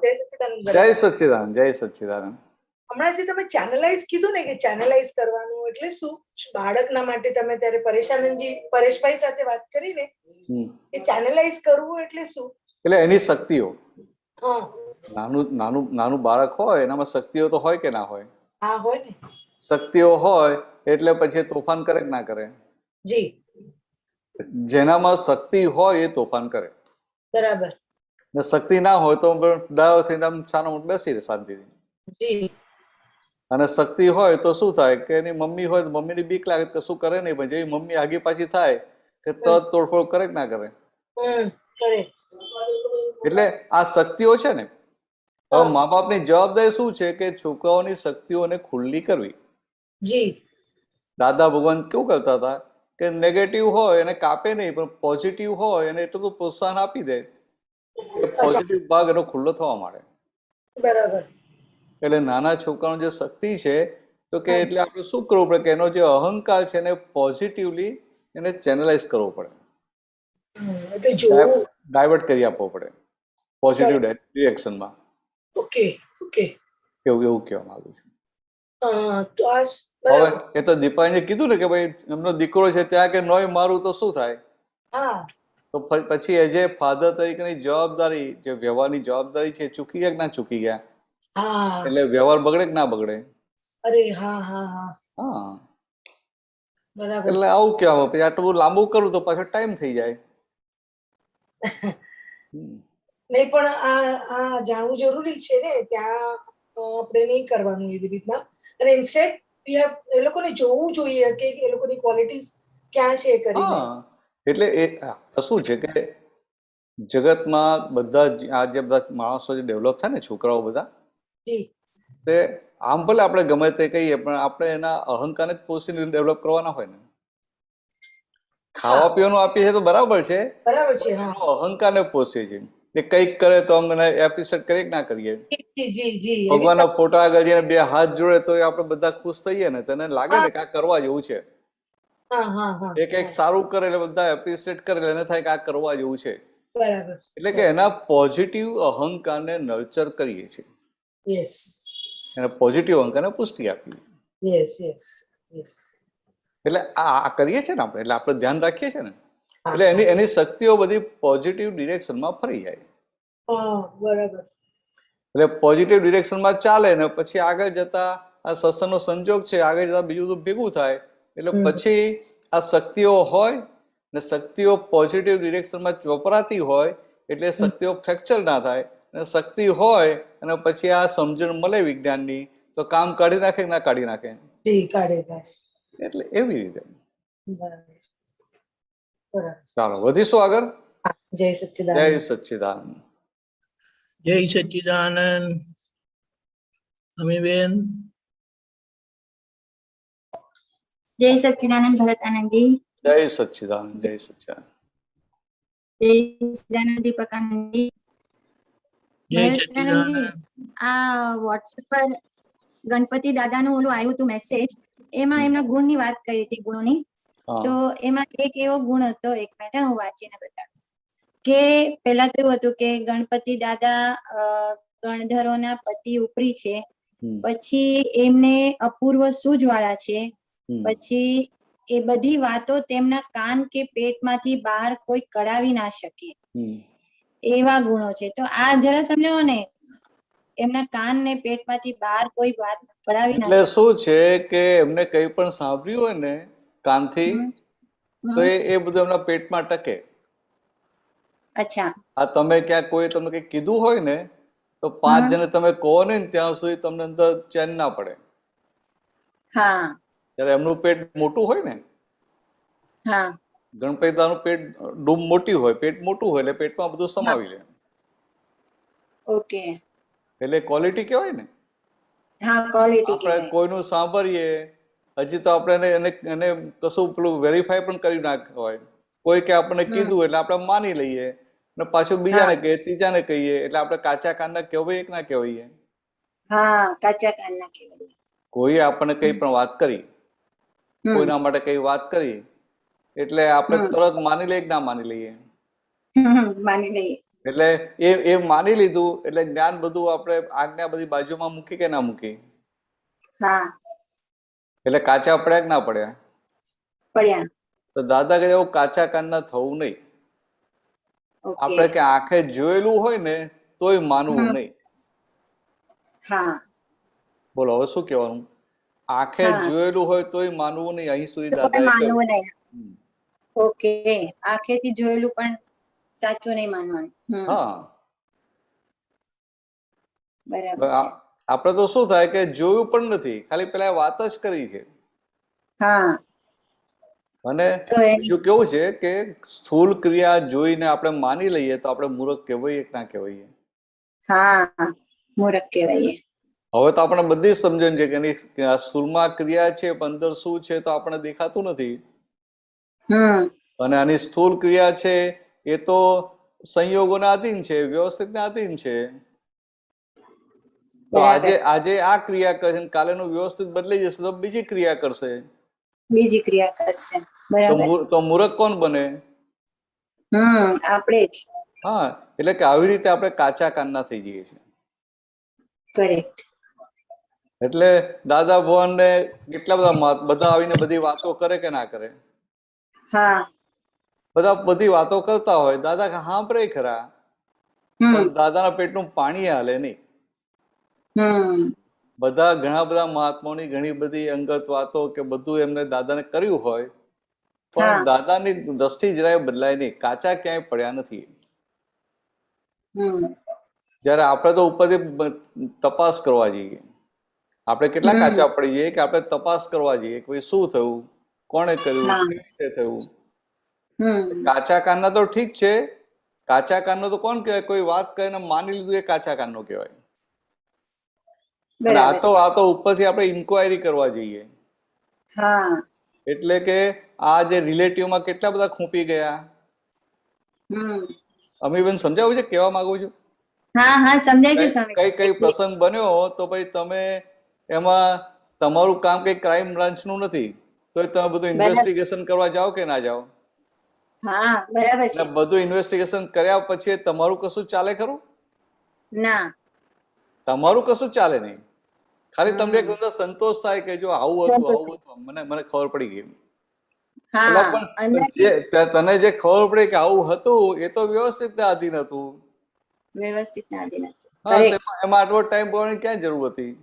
જય સચ્ચિદાનંદ. જય સચ્ચિદાનંદ. જય સચ્ચિદાનંદ. હમણાં જે તમે ચેનલાઇઝ કીધું ને કે ચેનલાઇઝ કરવાનું એટલે શું, બાળકના માટે તમે ત્યારે પરેશભાઈ સાથે વાત કરી ને એ ચેનલાઇઝ કરવું એટલે શું? એટલે એની શક્તિઓ. હા નાનું બાળક હોય એનામાં શક્તિઓ તો હોય કે ના હોય? હા હોય ને. શક્તિઓ હોય એટલે પછી તોફાન કરે કે ના કરે? જી જેનામાં શક્તિ હોય એ તોફાન કરે. બરાબર. ને શક્તિ ના હોય તો ડાયો થઈને આમ છાનો બેસી રહે શાંતિથી. જી અને શક્તિ હોય તો શું થાય કે એની મમ્મી હોય તો મમ્મીની બીક લાગે તો કશું કરે નહીં, પણ જેવી મમ્મી આગી પાછી થાય કે તરત તોડફોડ કરે કે ના કરે? કરે. એટલે આ શક્તિઓ છે ને. હવે મા બાપની જવાબદારી શું છે કે છોકરાઓની શક્તિઓને ખુલ્લી કરવી. જી દાદા ભગવાન કેવું કરતા હતા કે નેગેટિવ હોય એને કાપે નહીં, પણ પોઝિટિવ હોય એને એટલું તો પ્રોત્સાહન આપી દે કે પોઝિટિવ ભાગ એનો ખુલ્લો થવા માંડે. બરાબર. એટલે નાના છોકરાનો જે શક્તિ છે તો કે એટલે આપણે શું કરવું પડે કે એનો જે અહંકાર છે એને પોઝિટિવલી એને ચેનલાઇઝ કરવો પડે, એટલે જોવું. ડાયવર્ટ કરી આપવો પડે પોઝિટિવ ડિરેક્શનમાં. Okay okay. એવું કહેવા માંગુ છું. તો આ હવે એ તો દીપાને કીધું ને કે ભાઈ એમનો દીકરો છે ત્યાં કે નોય મારું તો શું થાય? હા તો પછી એઝ એ ફાધર તરીકેની જવાબદારી, જે વ્યવહારની જવાબદારી છે, ચૂકી ગયા કે ના ચૂકી ગયા? હા. એટલે વ્યવહાર બગડે કે ના બગડે? અરે હા હા હા હા. બરાબર. એટલે આવું કહેવા પછી આટલું બધું લાંબુ કરું તો પાછો ટાઈમ થઈ જાય. નહીં પણ આ જાણવું જરૂરી છે ને, ત્યાં આપણે નહીં કરવાનું એવી રીતના. અને ઇન્સ્ટેડ એ લોકોને જોવું જોઈએ કે એ લોકોની ક્વોલિટીઝ ક્યાં છે કરીને. હા. એટલે એ શું છે કે જગતમાં બધા આ જે બધા માણસો જે ડેવલપ થાય ને, છોકરાઓ બધા, જી તે આમ ભલે આપણે ગમે તે કહીએ પણ આપણે એના અહંકારને જ પોષીને ડેવલપ કરવાના હોય ને. ખાવા પીવાનું આપીએ છીએ તો બરાબર છે, બરાબર છે. હા, એનો અહંકારને પોષે છે કે કંઈક કરે તો અમને એપ્રિશિએટ કરીએ કે ના કરીએ. જી જી જી ભગવાનના ફોટા આગળ જઈને બે હાથ જોડે તો આપણે બધા ખુશ થઈએ ને, તને લાગે ને કે આ કરવા જેવું છે. હા હા હા, એ કંઈક સારું કરે એટલે બધા એપ્રિશિએટ કરે એટલે એને થાય કે આ કરવા જેવું છે. બરાબર. એટલે કે એના પોઝિટિવ અહંકારને નર્ચર કરીએ છીએ, યસ એના પોઝિટિવ અહંકારને પુષ્ટિ આપીએ. Yes yes yes. એટલે આ કરીએ છીએ ને આપણે, એટલે આપણે ધ્યાન રાખીએ છીએ ને, એટલે એની શક્તિઓ બધી પોઝિટિવ ડિરેક્શનમાં ફરી જાય. હા, બરાબર. એટલે પોઝિટિવ ડિરેક્શનમાં ચાલે ને પછી આગળ જતા આ સત્સંગનો સંજોગ છે, આગળ જતા બીજું બધું ભેગું થાય એટલે પછી આ શક્તિઓ હોય ને શક્તિઓ પોઝિટિવ ડિરેક્શનમાં વપરાતી હોય એટલે શક્તિઓ ફ્રેક્ચર ના થાય, અને શક્તિ હોય અને પછી આ સમજણ મળે વિજ્ઞાનની તો કામ કાઢી નાખે કે ના કાઢી નાખે. જી, કાઢે. એટલે એવી રીતે. બરાબર બરાબર. ચાલો વધીશું આગળ. જય સચ્ચિદાનંદ. જય સચ્ચિદાનંદ. જય સચ્ચિદાનંદ. અમીબેન. જય સચ્ચિદાનંદ ભરત આનંદજી. જય સચ્ચિદાનંદ. જય સચ્ચિદાનંદ. જય સચ્ચિદાનંદ દીપક આનંદજી. જય ભરત સચ્ચિદાનંદ. આનંદજી, આ વોટ્સએપ પર ગણપતિ દાદાનું ઓલું આવ્યું હતું મેસેજ, એમાં એમના ગુણની વાત કરી હતી, ગુણોની. તો એમાં એક એવો ગુણ હતો, એક મિનિટ હું વાંચીને બતાડું, કે પેલા તો એવું હતું કે ગણપતિ દાદા ગણધરોના પતિ ઉપરી છે, પછી એમને અપૂર્વ સૂઝવાળા છે, પછી એ બધી વાતો તેમના કાન કે પેટમાંથી બહાર કોઈ કઢાવી ના શકે, એવા ગુણો છે. તો આ જરા સમજાવો ને, એમના કાન ને પેટમાંથી બહાર કોઈ વાત કઢાવી ના એટલે શકે. શું છે કે એમને કંઈ પણ સાંભળ્યું હોય ને કાનથી તો એ બધું એમના પેટમાં ટકે. અચ્છા. આ તમે ક્યાંક કોઈ તમને કંઈક કીધું હોય ને તો 5 જણે તમે કહો ને ત્યાં સુધી તમને અંદર ચેન ના પડે. હા. ત્યારે એમનું પેટ મોટું હોય ને, હા, ગણપતિ દાદાનું પેટ ડૂમ મોટી હોય, પેટ મોટું હોય એટલે પેટમાં બધું સમાવી લે. ઓકે. એટલે ક્વોલિટી કહેવાય ને. હા, ક્વોલિટી આપણે કહેવાય. કોઈનું સાંભળીએ હજી તો આપણે એને કશું પેલું વેરીફાઈ પણ કરી નાખ્યું હોય, કોઈ કે આપણને કીધું એટલે આપણે માની લઈએ ને પાછું બીજાને કહીએ, ત્રીજાને કહીએ, એટલે આપણે કાચા કાનના કહેવાય કે ના કહેવાય. હા, કાચા કાનના કહેવાય. કોઈ આપણને કઈ પણ વાત કરી, કોઈના માટે કઈ વાત કરી એટલે આપણે તરત માની લઈએ કે ના માની લઈએ. માની લઈએ. એટલે એ માની લીધું એટલે જ્ઞાન બધું આપણે આજ્ઞા બધી બાજુમાં મૂકી કે ના મૂકી. હા. એટલે કાચા પડ્યા કે ના પડ્યા? પડ્યા. તો દાદા કહે એવું કાચા કાનના થવું નહીં. આપણે કે આંખે જોયેલું હોય ને તોય માનવું નહીં. હા. બોલો હવે શું કહેવાનું? આંખે જોયેલું હોય તોય માનવું નહીં, અહીં સુધી દાદા માનવું નહીં. ઓકે, આંખેથી જોયેલું પણ સાચું નહીં માનવાનું. હા, બરાબર છે. આપણે તો શું થાય કે જોયું પણ નથી, ખાલી પેલા વાત જ કરી છે. હા. અને બીજું કેવું છે કે સ્થૂળ ક્રિયા જોઈને આપણે માની લઈએ તો આપણે મૂર્ખ કહેવાઈએ કે ના કહેવાઈએ? હા, મૂર્ખ કહેવાઈએ. હવે તો આપણે બધી સમજણ છે કે એની સ્થૂળમાં ક્રિયા છે, અંદર શું છે તો આપણે દેખાતું નથી. અને આની સ્થૂળ ક્રિયા છે એ તો સંયોગોના આધીન છે, વ્યવસ્થિતના આધીન છે. તો આજે આ ક્રિયા કરશે, કાલે નું વ્યવસ્થિત બદલાઈ જશે તો બીજી ક્રિયા કરશે. બીજી ક્રિયા કરશે. બરાબર. તો મૂર્ખ કોણ બને? આપણે જ. હા, એટલે કે આવી રીતે આપણે કાચા કાનના થઈ જઈએ છીએ. કરેક્ટ. એટલે દાદા ભગવાન ને કેટલા બધા આવીને બધી વાતો કરે કે ના કરે? હા. બધા બધી વાતો કરતા હોય, દાદા સાંભળે ખરા પણ દાદાના પેટનું પાણી હાલે નહીં. બધા ઘણા બધા મહાત્માઓની ઘણી બધી અંગત વાતો કે બધું એમને દાદાને કર્યું હોય પણ દાદાની દ્રષ્ટિ જરાય બદલાય નહીં, કાચા ક્યાંય પડ્યા નથી. જયારે આપણે તો ઉપરથી તપાસ કરવા જઈએ, આપણે કેટલા કાચા પડી જઈએ કે આપણે તપાસ કરવા જઈએ કે શું થયું, કોણે કર્યું, કેવી રીતે થયું. કાચા કાનના તો ઠીક છે, કાચા કાનનો તો કોણ કહેવાય? કોઈ વાત કરીને માની લીધું એ કાચા કાનનો કહેવાય. અને આ તો ઉપરથી આપણે ઇન્ક્વાયરી કરવા જઈએ. એટલે કે આ જે રિલેટિવમાં કેટલા બધા ખૂંપી ગયા. અમીબેન સમજાવું છે, કહેવા માંગુ છું? હા હા સમજાય છે સ્વામી. કઈ પ્રસંગ બન્યો તો પછી તમે એમાં તમારું કામ કઈ ક્રાઇમ બ્રાન્ચ નું નથી, તો તમે બધું ઇન્વેસ્ટિગેશન કરવા જાઓ કે ના જાઓ? હા બરાબર છે. બધું ઇન્વેસ્ટિગેશન કર્યા પછી તમારું કશું ચાલે ખરું? ના, તમારું કશું ચાલે નહીં. ખાલી તમને એક અંદર સંતોષ થાય કે જો આવું હતું મને ખબર પડી ગઈ. પણ તને જે ખબર પડી કે આવું હતું એ તો વ્યવસ્થિત આધીન હતું. વ્યવસ્થિત આધીન હતું. એમાં આટલો ટાઈમ બોલવાની ક્યાં જરૂર હતી?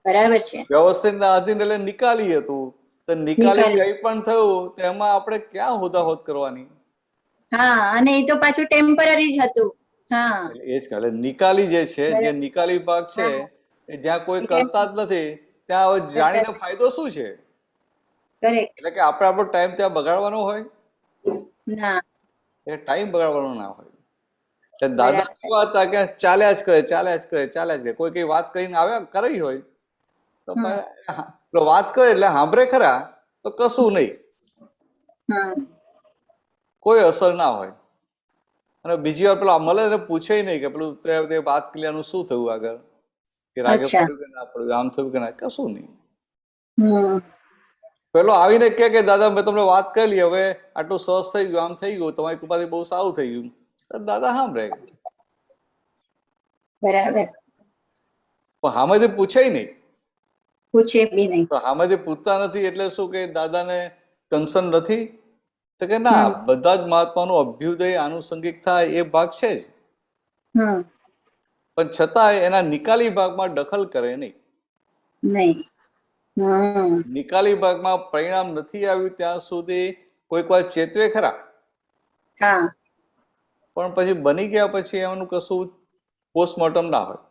બરાબર છે. વ્યવસ્થિત આધીન એટલે નિકાલી હતું. તો નિકાલી કઈ પણ થયું તો એમાં આપણે ક્યાં હોદાહોદ કરવાની? હા, અને એ તો પાછું ટેમ્પરરી જ હતું. હા, એ જ કહે નિકાલી જે છે, જે નિકાલી ભાગ છે જ્યાં કોઈ કરતા જ નથી ત્યાં જાણીને ફાયદો શું છે? એટલે કે આપણે આપણો ટાઈમ ત્યાં બગાડવાનો હોય? ના, એ ટાઈમ બગાડવાનો ના હોય. એટલે દાદા કેવા હતા કે ચાલ્યા જ કરે. કોઈ કઈ વાત કરીને આવ્યા કરી હોય તો વાત કરે એટલે સાંભળે ખરા તો કશું નહીં, કોઈ અસર ના હોય. અને બીજી વાર પેલો મળે ને પૂછે નહીં કે પેલું તે વાત કર્યાનું શું થયું આગળ, કે રાગે પડ્યું કે ના પડ્યું, આમ થયું કે ના, કશું નહીં. પેલો આવીને કે દાદા મેં તમને વાત કરી લી, હવે આટલું સરસ થઈ ગયું, આમ થઈ ગયું, તમારી કૃપાથી બહુ સારું થઈ ગયું. દાદા સાંભળે બરાબર, પણ સામેથી પૂછે નહીં. પૂછે બી નહીં. તો સામેથી પૂછતા નથી એટલે શું કે દાદાને કન્સર્ન નથી? તો કે ના, બધા જ મહાત્માનું અભ્યુદય આનુષંગિક થાય એ ભાગ છે જ, પણ છતાંય એના નિકાલી ભાગમાં દખલ કરે નહીં. નિકાલી ભાગમાં પરિણામ નથી આવ્યું ત્યાં સુધી કોઈક વાર ચેતવે ખરા, પણ પછી બની ગયા પછી એમનું કશું પોસ્ટમોર્ટમ ના હોય.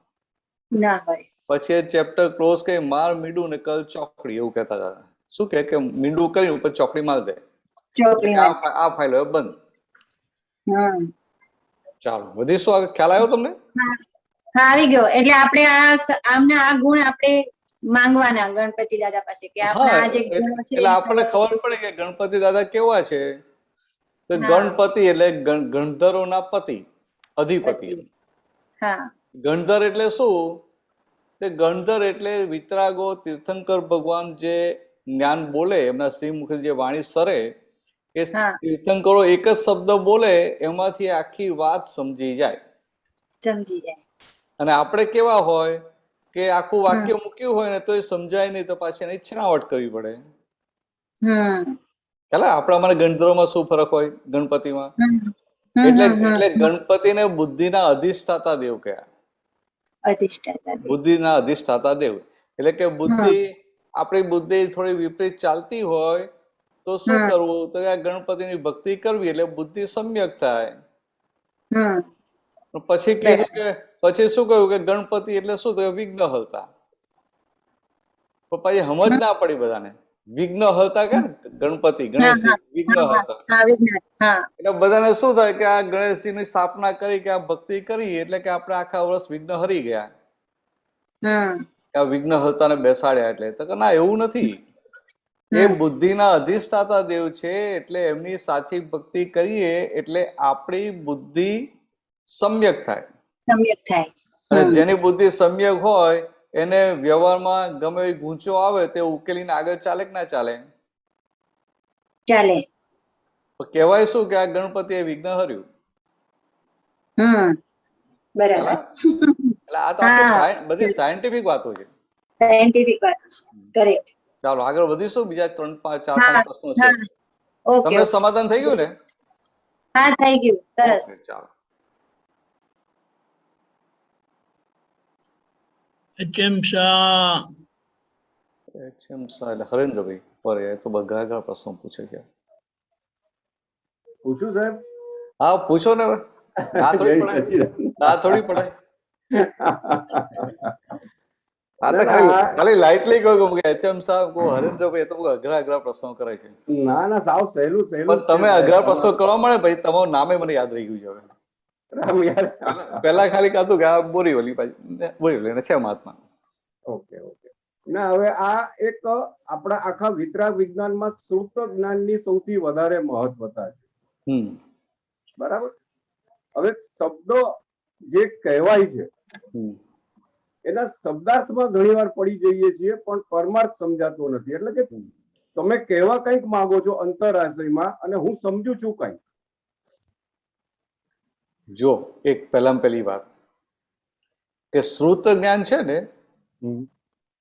પછી એ ચેપ્ટર ક્લોઝ કરી માર મીંડું ને કલ ચોકડી એવું કહેતા હતા. શું કે મીંડું કરી ઉપર ચોકડી માર દે, આ ફાઇલ હવે બંધ. ચાલો, વધી શું ખ્યાલ આવ્યો તમને? હા, આવી ગયો. એટલે આપણે આમના આ ગુણ આપણે માંગવાના ગણપતિ દાદા પાસે કે આપણા આ જે ગુણો છે એટલે આપણને ખબર પડે કે ગણપતિ દાદા કેવા છે. તો ગણપતિ એટલે ગણધરોના પતિ, અધિપતિ. ગણધર એટલે શું? ગણધર એટલે વિતરાગો તીર્થંકર ભગવાન જે જ્ઞાન બોલે, એમના શ્રી મુખે જે વાણી સરે, એ તીર્થંકરો એક જ શબ્દ બોલે એમાંથી આખી વાત સમજી જાય. અને આપણે કેવા હોય કે આખું વાક્ય મૂક્યું હોય ને તો એ સમજાય નહીં, તો પાછી એની છણાવટ કરવી પડે. ખ્યાલ આપણા મને ગણધરોમાં શું ફરક હોય ગણપતિમાં? એટલે ગણપતિને બુદ્ધિના અધિષ્ઠાતા દેવ કયા? બુદ્ધિના અધિષ્ઠાતા દેવ. એટલે કે બુદ્ધિ, આપણી બુદ્ધિ થોડી વિપરીત ચાલતી હોય તો શું કરવું? તો આ ગણપતિની ભક્તિ કરવી એટલે બુદ્ધિ સમ્યક થાય. પછી કીધું કે પછી શું કહ્યું કે ગણપતિ એટલે શું થયું? વિઘ્ન હલતા. પછી સમજ ના પડી બધાને. વિઘ્ન હલતા કે ગણપતિ, ગણેશજી વિઘ્ન હલતા. એટલે બધાને શું થાય કે આ ગણેશજી ની સ્થાપના કરી કે આ ભક્તિ કરી એટલે કે આપણે આખા વર્ષ વિઘ્ન હરી ગયા. આ વિઘ્ન હલતા ને બેસાડ્યા એટલે તો ના, એવું નથી. એ બુદ્ધિના અધિષ્ઠાતા દેવ છે. એટલે એમની સાચી ભક્તિ કરીએ એટલે આપણી બુદ્ધિ સમ્યક થાય. અને જેની બુદ્ધિ સમ્યક હોય એને વ્યવહારમાં ગમે એ ગૂંચો આવે તે ઉકેલીને આગળ ચાલે કે ના ચાલે? ચાલે. કહેવાય શું કે આ ગણપતિ એ વિઘ્ન હર્યું. બરાબર. એટલે આ તો બધી સાયન્ટિફિક વાતો છે. ચાલો આગળ વધીશું. બીજા 3-4-5 પ્રશ્નો છે. તમને સમાધાન થઈ ગયું ને? હા, થઈ ગયું. સરસ. ચાલો. એચએમ શાહ એટલે હરેન્દ્રભાઈ પર એ તો ઘણા પ્રશ્નો પૂછે છે. પૂછું સાહેબ? હા પૂછો ને. આ થોડી પડાય. આ તો ખાલી લાઇટલી કહ્યું કે એચએમ સાહેબ કો હરેન્દ્રભાઈ તો અઘરા પ્રશ્નો કરે છે. ના ના, સાવ સહેલું. પણ તમે અઘરા પ્રશ્નો કરવા મળે ભાઈ, તમારું નામે મને યાદ રહી ગયું છે હવે. પેલા ખાલી કહ્યું કે આ બોરીવલી છે મહાત્મા. ઓકે. ના હવે આ એક આપણા આખા વિતરાગ વિજ્ઞાનમાં શ્રુત જ્ઞાનની સૌથી વધારે મહત્વતા છે. બરાબર. હવે શબ્દો જે કહેવાય છે એના શબ્દાર્થમાં ઘણી વાર પડી જઈએ છીએ પણ પરમાર્થ સમજાતો નથી. એટલે કે તમે કહેવા કંઈક માંગો છો અંતરાશયમાં અને હું સમજુ છું કંઈક. જો એક પહેલી વાત કે શ્રુત જ્ઞાન છે ને,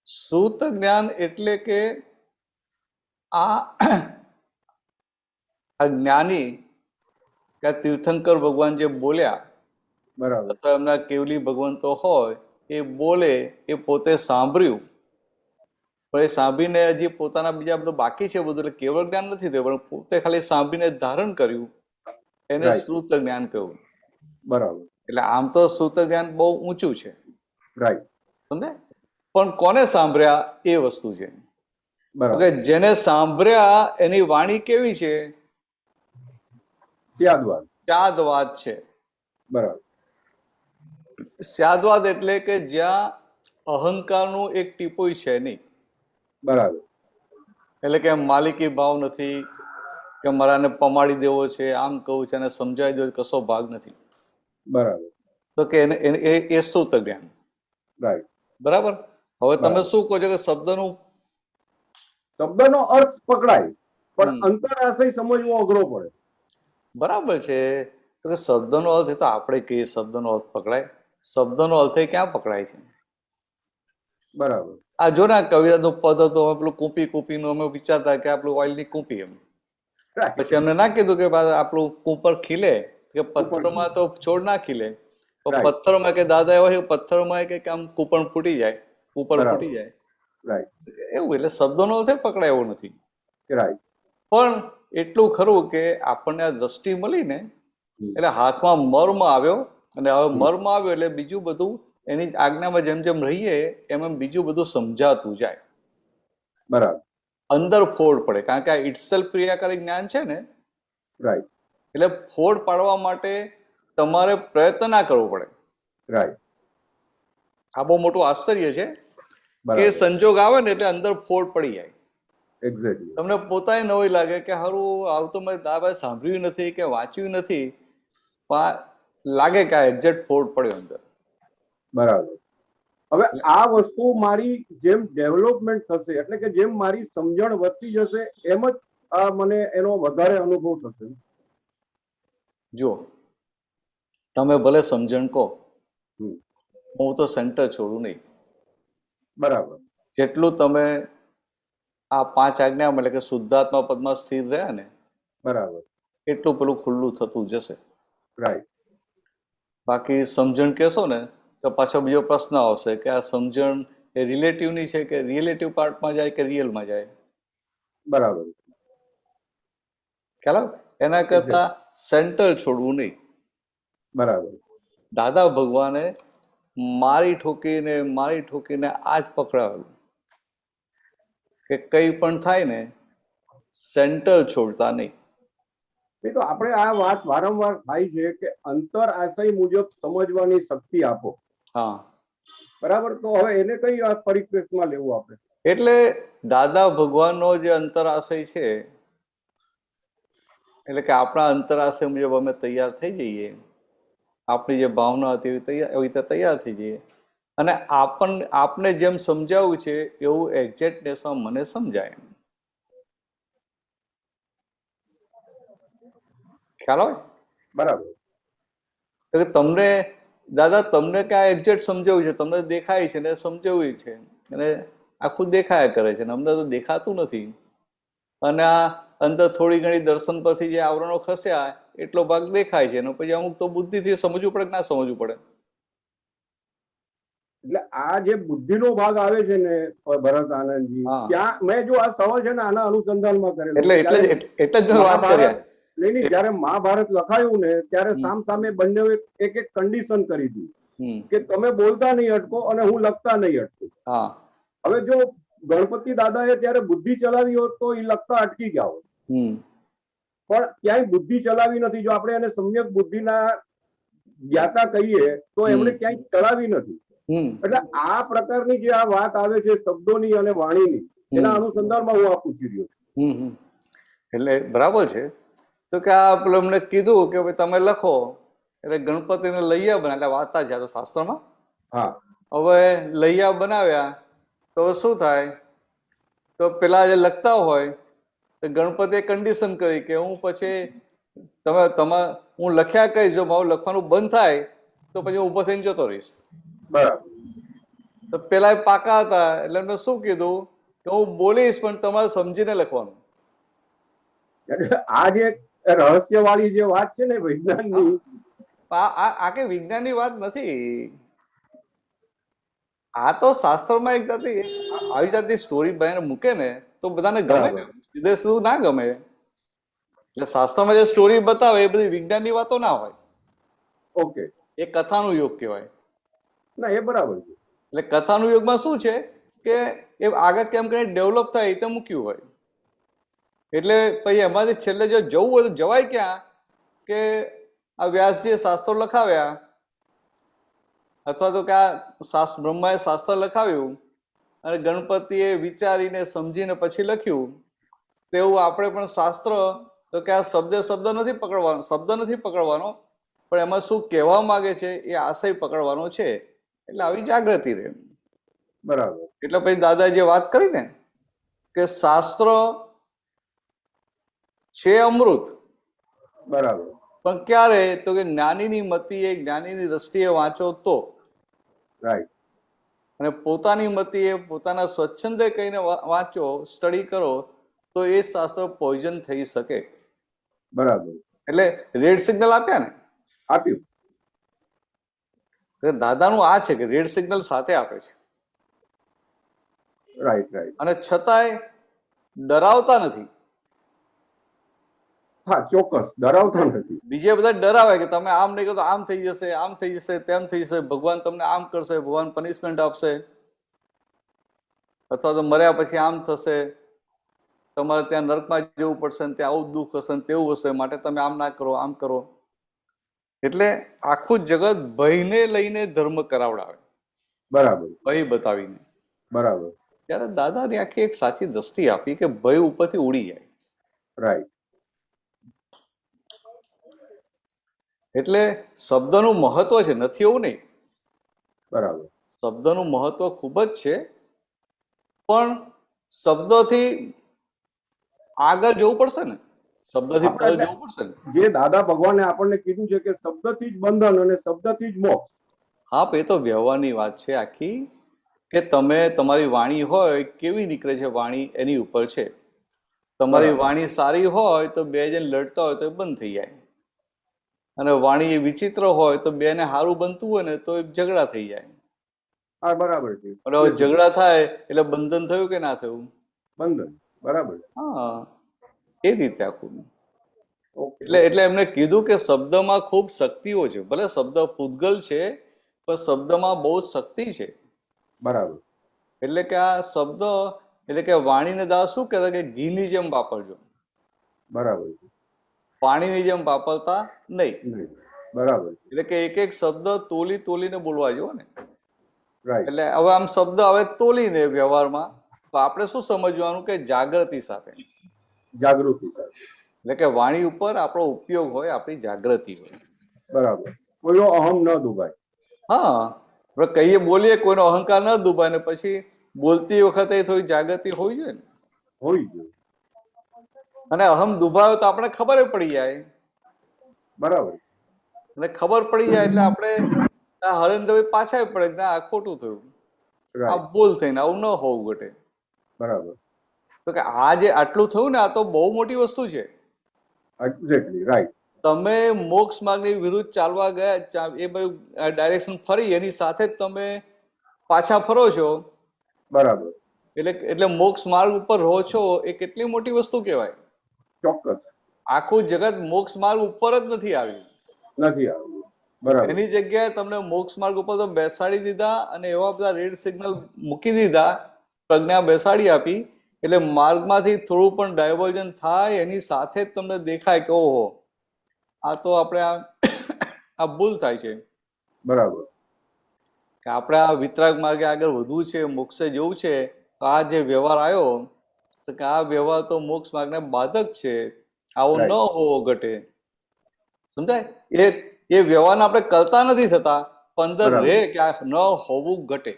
શ્રુત જ્ઞાન એટલે કે આ જ્ઞાની કે તીર્થંકર ભગવાન જે બોલ્યા, બરાબર, અથવા એમના કેવલી ભગવંતો હોય એ બોલે, એ પોતે સાંભળ્યું, પણ એ સાંભળીને હજી પોતાના બીજા બધું બાકી છે બધું, એટલે કેવળ જ્ઞાન નથી થયું, પણ પોતે ખાલી સાંભળીને ધારણ કર્યું, એને શ્રુત જ્ઞાન કહ્યું. બરાબર. એટલે આમ તો શ્રુત જ્ઞાન બહુ ઊંચું છે, રાઈટ, સમજે, પણ કોને સાંભળ્યા એ વસ્તુ છે. બરાબર. કે જેને સાંભળ્યા એની વાણી કેવી છે? સ્યાદવાદ. સ્યાદવાદ છે. બરાબર. સ્યાદવાદ એટલે કે જ્યાં અહંકારનું એક ટીપોય છે નહીં. બરાબર. એટલે કે માલિકી ભાવ નથી, કે મારાને પમાડી દેવો છે, આમ કહું છે, અને સમજાવી દેવો, કશો ભાગ નથી. બરાબર. તો કે એ શ્રુત જ્ઞાન. રાઈટ. બરાબર. હવે તમે શું કહો છો કે શબ્દનો અર્થ પકડાય પણ અંતરાશય સમજવો અઘરો પડે. બરાબર છે. તો કે શબ્દનો અર્થ એ તો આપણે કહીએ શબ્દનો અર્થ પકડાય, શબ્દનો અર્થ એ ક્યાં પકડાય છે? બરાબર. આ જો ને કવિતાનું પદ હતું, અમે પેલું કૂપી કૂપીનું અમે વિચારતા કે આપણું ઓઇલની કૂપી, એમ પછી અમને ના કીધું કે આપણું કૂપર ખીલે, કે પથ્થરમાં તો છોડ ના ખીલે, પથ્થરમાં કે દાદા એવા છે પથ્થરમાં કે આમ કૂપણ ફૂટી જાય, કૂપર ફૂટી જાય, એવું. એટલે શબ્દોનો અર્થ પકડાય એવો નથી. પણ એટલું ખરું કે આપણને આ દ્રષ્ટિ મળી ને, એટલે હાથમાં મર્મ આવ્યો, અને હવે મર્મ આવ્યો એટલે બીજું બધું એની આજ્ઞામાં જેમ જેમ રહીએ એમ એમ બીજું બધું સમજાતું જાય. બરાબર. અંદર ફોડ પડે, કારણ કે આ ઇટસેલ્ફ ક્રિયાકારી જ્ઞાન છે ને, રાઈટ. એટલે ફોડ પાડવા માટે તમારે પ્રયત્ન ના કરવો પડે. રાઈટ. આ બહુ મોટું આશ્ચર્ય છે કે સંજોગ આવે ને એટલે અંદર ફોડ પડી જાય. એક્ઝેક્ટલી. તમને પોતાને નવાઈ લાગે કે હારું આવતું મેં દાદા સાંભળ્યું નથી કે વાંચ્યું નથી, પણ લાગે કે આ એક્ઝેક્ટ ફોડ પડ્યો અંદર. બરાબર. હવે આ વસ્તુ મારી જેમ ડેવલપમેન્ટ થશે, એટલે કે જેમ મારી સમજણ વધતી જશે એમ જ મને એનો વધારે અનુભવ થશે. જો તમે ભલે સમજણ કહો, હું તો સેન્ટર છોડું નહીં. બરાબર. જેટલું તમે આ 5 આજ્ઞામાં એટલે કે શુદ્ધાત્મા પદમાં સ્થિર રહ્યા ને, બરાબર, એટલું પેલું ખુલ્લું થતું જશે. રાઈટ. બાકી સમજણ કહેશો ને તો પાછો બીજો પ્રશ્ન આવશે કે આ સમજણ એ રિલેટિવની છે કે રિલેટિવ પાર્ટમાં જાય કે રિયલમાં જાય. બરાબર. ખ્યાલ આવે? એના કરતા સેન્ટર છોડવું નહીં. બરાબર. દાદા ભગવાને મારી ઠોકીને આ જ પકડાવેલું કે કંઈ પણ થાય ને સેન્ટર છોડતા નહીં. તો આપણે આ વાત વારંવાર થાય છે કે અંતર આશય મુજબ સમજવાની શક્તિ આપો. હા, બરાબર. તો હવે એને કઈ પરિપ્રેક્ષમાં લેવું આપણે? એટલે દાદા ભગવાનનો જે અંતરાશય છે, એટલે કે આપણા અંતરાશય મુજબ અમે તૈયાર થઈ જઈએ, આપણી જે ભાવના હતી એવી રીતે તૈયાર થઈ જઈએ, અને આપને જેમ સમજાવ્યું છે એવું એક્ઝેક્ટનેસમાં મને સમજાય. ખ્યાલ આવે? બરાબર. તો કે તમને દાદા તમને ક્યાં એક્ઝેક્ટ સમજાવ્યું છે, તમને દેખાય છે ને સમજાવ્યું છે, અને આખું દેખાયા કરે છે, ને અમને તો દેખાતું નથી. અને આ અંદર થોડી ઘણી દર્શન પરથી જે આવરણો ખસ્યા એટલો ભાગ દેખાય છે, અને પછી અમુક તો બુદ્ધિથી સમજવું પડે કે ના સમજવું પડે. એટલે આ જે બુદ્ધિનો ભાગ આવે છે ને ભરત આનંદજી, ત્યાં મેં જો આ સવાલ છે ને આના અનુસંધાનમાં કરેલો. એટલે જ વાત કરી. નહીં, જયારે મહાભારત લખાયું ને ત્યારે સામે બંને એક કન્ડિશન કરી હતી કે તમે બોલતા નહીં અટકો અને હું લખતા નહીં અટકું. હવે જો ગણપતિ દાદાએ ત્યારે બુદ્ધિ ચલાવી હોત તો એ લખતા અટકી ગયા હોત, પણ ક્યાંય બુદ્ધિ ચલાવી નથી. જો આપણે એને સમ્યક બુદ્ધિના જ્ઞાતા કહીએ તો એમણે ક્યાંય ચલાવી નથી. એટલે આ પ્રકારની જે આ વાત આવે છે શબ્દોની અને વાણીની, એના અનુસંધાનમાં હું આ પૂછી રહ્યો છું. એટલે બરાબર છે. તો કે આ પેલું એમને કીધું કે ભાઈ તમે લખો, એટલે ગણપતિને લૈયા બના, એટલે વાર્તા છે આ તો શાસ્ત્રમાં. હા. હવે લૈયા બનાવ્યા તો શું થાય, તો પેલા જે લખતા હોય તો ગણપતિએ કન્ડિશન કરી કે હું પછી હું લખ્યા કહીશ, જો મારું લખવાનું બંધ થાય તો પછી હું ઊભો થઈને જતો રહીશ. બરાબર. તો પેલા પાકા હતા એટલે એમને શું કીધું કે હું બોલીશ પણ તમારે સમજીને લખવાનું. આ જે રહસ્યવાળી જે વાત છે ને વિજ્ઞાનની, આ કે વિજ્ઞાનની વાત નથી, આ તો શાસ્ત્રમાં એક જાતની આવી જાતની સ્ટોરી બનાવીને મૂકે ને તો બધાને ગમે, સીધે સીધું ના ગમે. એટલે શાસ્ત્રમાં જે સ્ટોરી બતાવે એ બધી વિજ્ઞાનની વાતો ના હોય. ઓકે. એ કથાનું યુગ કહેવાય. ના, એ બરાબર છે. એટલે કથાનું યુગમાં શું છે કે એ આગળ કેમ કરીને ડેવલપ થાય એ તો મૂક્યું હોય. એટલે પછી એમાંથી છેલ્લે જો જવું હોય તો જવાય ક્યાં, કે આ વ્યાસજીએ શાસ્ત્રો લખાવ્યા અથવા તો કે આ બ્રહ્માએ શાસ્ત્ર લખાવ્યું અને ગણપતિએ વિચારીને સમજીને પછી લખ્યું, તેવું આપણે પણ શાસ્ત્ર તો કે આ શબ્દ નથી પકડવાનો, શબ્દ નથી પકડવાનો, પણ એમાં શું કહેવા માંગે છે એ આશય પકડવાનો છે. એટલે આવી જાગૃતિ રહે. બરાબર. એટલે પછી દાદાએ જે વાત કરી ને કે શાસ્ત્ર છે અમૃત. બરાબર. પણ ક્યારે, તો કે જ્ઞાનીની મતીએ, જ્ઞાનીની દ્રષ્ટિએ વાંચો તો. રાઈટ. અને પોતાની મતીએ પોતાના સ્વચ્છંદે કહીને વાંચો, સ્ટડી કરો તો એ શાસ્ત્ર પોઈઝન થઈ શકે. બરાબર. એટલે રેડ સિગ્નલ આપ્યા ને, આપ્યું. દાદાનું આ છે કે રેડ સિગ્નલ સાથે આપે છે. Right right. અને છતાંય ડરાવતા નથી. હા, ચોક્કસ ડરાવતા નથી. બીજે બધા ડરાવે કે તમે આમ નહીં કરો તો આમ થઈ જશે, આમ થઈ જશે, તેમ થઈ જશે, ભગવાન તમને આમ કરશે, ભગવાન પનિશમેન્ટ આપશે, અથવા તો મર્યા પછી આમ થશે, તમારે ત્યાં નરકમાં જવું પડશે, ત્યાં આવું દુઃખ હશે, તેવું હશે, માટે તમે આમ ના કરો, આમ કરો. એટલે આખું જગત ભયને લઈને ધર્મ કરાવડાવે. બરાબર. ભય બતાવીને. બરાબર. ત્યારે દાદાની આખી એક સાચી દ્રષ્ટિ આપી કે ભય ઉપરથી ઉડી જાય. રાઈટ. એટલે શબ્દનું મહત્વ છે, નથી એવું નહીં. બરાબર. શબ્દનું મહત્વ ખૂબ જ છે, પણ શબ્દથી આગળ જવું પડશે ને, શબ્દથી પર જવું પડશે ને. જે દાદા ભગવાને આપણને કીધું છે કે શબ્દથી જ બંધન અને શબ્દથી જ મોક્ષ. હા, એ તો વ્યવહારની વાત છે આખી, કે તમે તમારી વાણી હોય કેવી નીકળે છે વાણી એની ઉપર છે. તમારી વાણી સારી હોય તો બે જણ લડતા હોય તો એ બંધ થઈ જાય, અને વાણી એ વિચિત્ર હોય તો બે ને સારું બનતું હોય ને તો ઝઘડા થઈ જાય. હા, બરાબર છે. અને ઝઘડા થાય એટલે બંધન થયું કે ના થયું? બંધન. બરાબર. હા, એ રીતે આખું. એટલે એમને કીધું કે શબ્દમાં ખૂબ શક્તિઓ છે. ભલે શબ્દ પૂતગલ છે પણ શબ્દમાં બહુ જ શક્તિ છે. બરાબર. એટલે કે આ શબ્દ, એટલે કે વાણીને દા શું કહેતા કે ઘીની જેમ વાપરજો. બરાબર. પાણીની જેમ વાપરતા નહીં. બરાબર. એટલે કે એક એક શબ્દ તોલી તોલીને બોલવા જેવો ને. રાઈટ. એટલે હવે આમ શબ્દ હવે તોલીને વ્યવહારમાં તો આપણે શું સમજવાનું કે જાગૃતિ સાથે. જાગૃતિ સાથે. એટલે કે વાણી ઉપર આપણો ઉપયોગ હોય, આપણી જાગૃતિ હોય. બરાબર. કોઈનો અહમ ન દુભાય. હા, આપણે કહીએ બોલીએ કોઈનો અહંકાર ન દુભાય ને પછી બોલતી વખતે થોડી જાગૃતિ હોવી જોઈએ ને. હોવી જોઈએ. અને અહમ દુભાયો તો આપણે ખબર પડી જાય. બરાબર. અને ખબર પડી જાય એટલે આપણે હરેન્દ્રભાઈ પાછા પડે કે આ ખોટું થયું, આ ભૂલ થઈને આવું ન હોવું ઘટે. બરાબર. તો કે આ જે આટલું થયું ને આ તો બહુ મોટી વસ્તુ છે. Exactly right. તમે મોક્ષ માર્ગની વિરુદ્ધ ચાલવા ગયા, એ બધું ડાયરેક્શન ફરી એની સાથે જ તમે પાછા ફરો છો. બરાબર. એટલે મોક્ષ માર્ગ ઉપર રહો છો એ કેટલી મોટી વસ્તુ કહેવાય. ચોક્કસ. આખું જગત મોક્ષ માર્ગ ઉપર જ નથી આવ્યું. નથી આવ્યું. બરાબર. એની જગ્યાએ તમને મોક્ષ માર્ગ ઉપર તો બેસાડી દીધા અને એવા બધા રેડ સિગ્નલ મૂકી દીધા, પ્રજ્ઞા બેસાડી આપી, એટલે માર્ગમાંથી થોડું પણ ડાયવર્ઝન થાય એની સાથે જ તમને દેખાય કે ઓહો આ તો આપણે આ ભૂલ થાય છે. બરાબર. કે આપણે આ વિતરાગ માર્ગે આગળ વધવું છે, મોક્ષે જવું છે, તો આ જે વ્યવહાર આવ્યો તો કે આ વ્યવહાર તો મોક્ષ માર્ગને બાધક છે, આવો ન હોવો ઘટે. સમજાય? એ વ્યવહારને આપણે કરતા નથી થતા, અંદર રહે કે આ ન હોવું ઘટે,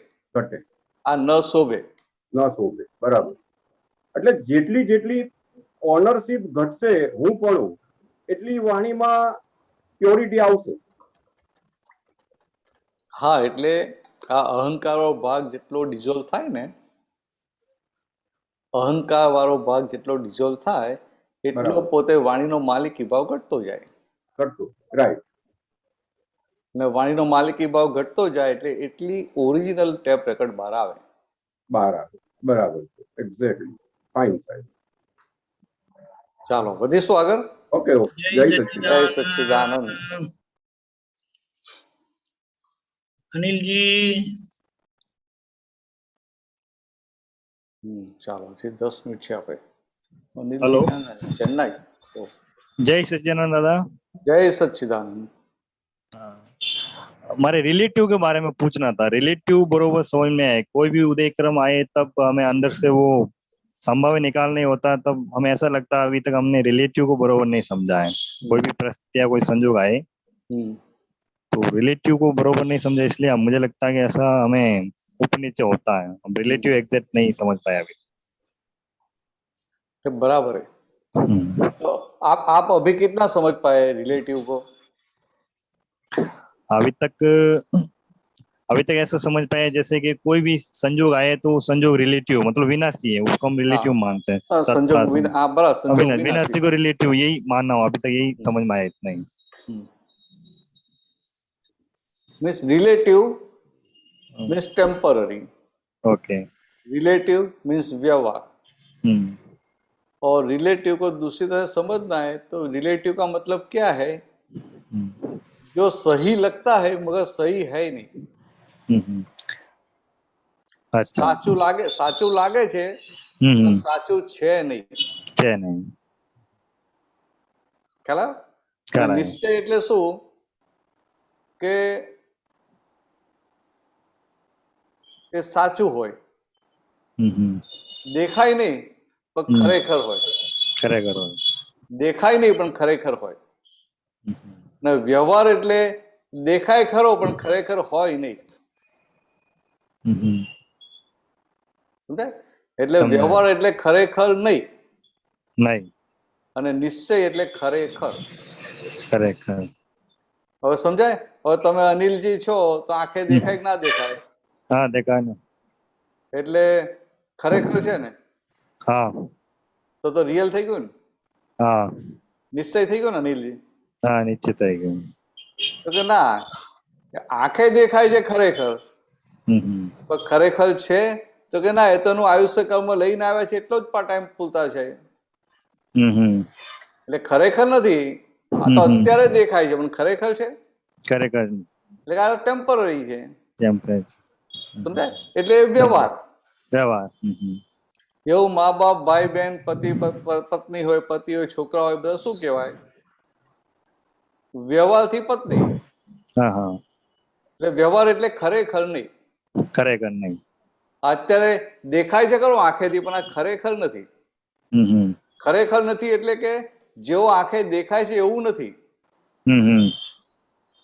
આ ન શોભે. બરાબર. એટલે જેટલી ઓનરશિપ ઘટશે, હું પડું, એટલી વાણીમાં પ્યોરિટી આવશે. હા, એટલે આ અહંકાર વાળો ભાગ જેટલો ડિઝોલ્વ થાય ને, અહંકાર વાળો ભાગ જેટલો ડિઝોલ્વ થાય એટલો પોતે વાણીનો માલિકી ભાવ ઘટતો જાય. રાઈટ. અને વાણીનો માલિકી ભાવ ઘટતો જાય એટલે એટલી ઓરિજિનલ ટેપ રેકર્ડ બહાર આવે. બરાબર. એક્ઝેક્ટલી. ફાઇન સાહેબ. ચાલો વધીશું આગળ. ઓકે. જય સચ્ચિદાનંદ. અનિલજી. ચાલો, 10 મિનિટ છે આપણે. हेलो, चेन्नई. जय सच्चिदानंद दादा. जय सच्चिदानंद. हमारे रिलेटिव के बारे में पूछना था. रिलेटिव बरोबर समझ में आए, कोई भी उदय क्रम आए तब हमें अंदर से वो संभव निकाल नहीं होता, तब हमें ऐसा लगता है अभी तक हमने रिलेटिव को बरोबर नहीं समझा है. कोई भी परिस्थिति या कोई संजोग आए तो रिलेटिव को बरोबर नहीं समझा, इसलिए मुझे लगता है कि ऐसा हमें ऊपर नीचे होता है. हम रिलेटिव एग्जैक्ट नहीं समझ पाए अभी. बराबर है. तो आप अभी कितना समझ पाए रिलेटिव को? अभी तक ऐसा समझ पाए जैसे कि कोई भी संजोग आए तो संजोग रिलेटिव मतलब विनाशी है, उसको हम रिलेटिव मानते हैं. संजोग विनाशी को रिलेटिव यही मानना हो, अभी तक यही समझ में आया इतना ही. Means relative means temporary. Okay. Relative means व्यवहार. और रिलेटिव को दूसरी तरह समझना है तो रिलेटिव का मतलब क्या है? जो सही लगता है मगर सही है नहीं. સાચું લાગે છે સાચું છે નહીં. ખ્યાલ? નિશ્ચય એટલે શું કે એ સાચું હોય, દેખાય નહીં પણ ખરેખર હોય. દેખાય નહીં પણ ખરેખર હોય. ને વ્યવહાર એટલે દેખાય ખરો પણ ખરેખર હોય નહીં. સમજાય? એટલે વ્યવહાર એટલે ખરેખર નહીં અને નિશ્ચય એટલે ખરેખર. હવે સમજાય? હવે તમે અનિલજી છો તો આંખે દેખાય કે ના દેખાય? હા, દેખાય ને. એટલે ખરેખર છે ને? હા. તો રિયલ થઈ ગયું ને? હા. નિશ્ચય થઈ ગયો ને અનિલજી? હા, નિશ્ચય થઈ ગયું. તો કે ના, આંખે દેખાય છે ખરેખર પણ ખરેખર છે તો કે ના, એ તો આયુષ્ય કર્મ લઈને આવ્યા છે એટલો જ ટાઈમ પૂરતા છે. એટલે ખરેખર નથી. આ તો અત્યારે દેખાય છે પણ ખરેખર છે એટલે આ ટેમ્પરરી છે. સમજાય? એટલે વ્યવહાર. એવું મા બાપ, ભાઈ બહેન, પતિ પત્ની હોય, પતિ હોય, છોકરા હોય, બધા શું કહેવાય? વ્યવહારથી પત્ની. એટલે વ્યવહાર એટલે ખરેખર નહીં. અત્યારે દેખાય છે ખરો આંખેથી પણ આ ખરેખર નથી. ખરેખર નથી એટલે કે જેવો આંખે દેખાય છે એવું નથી.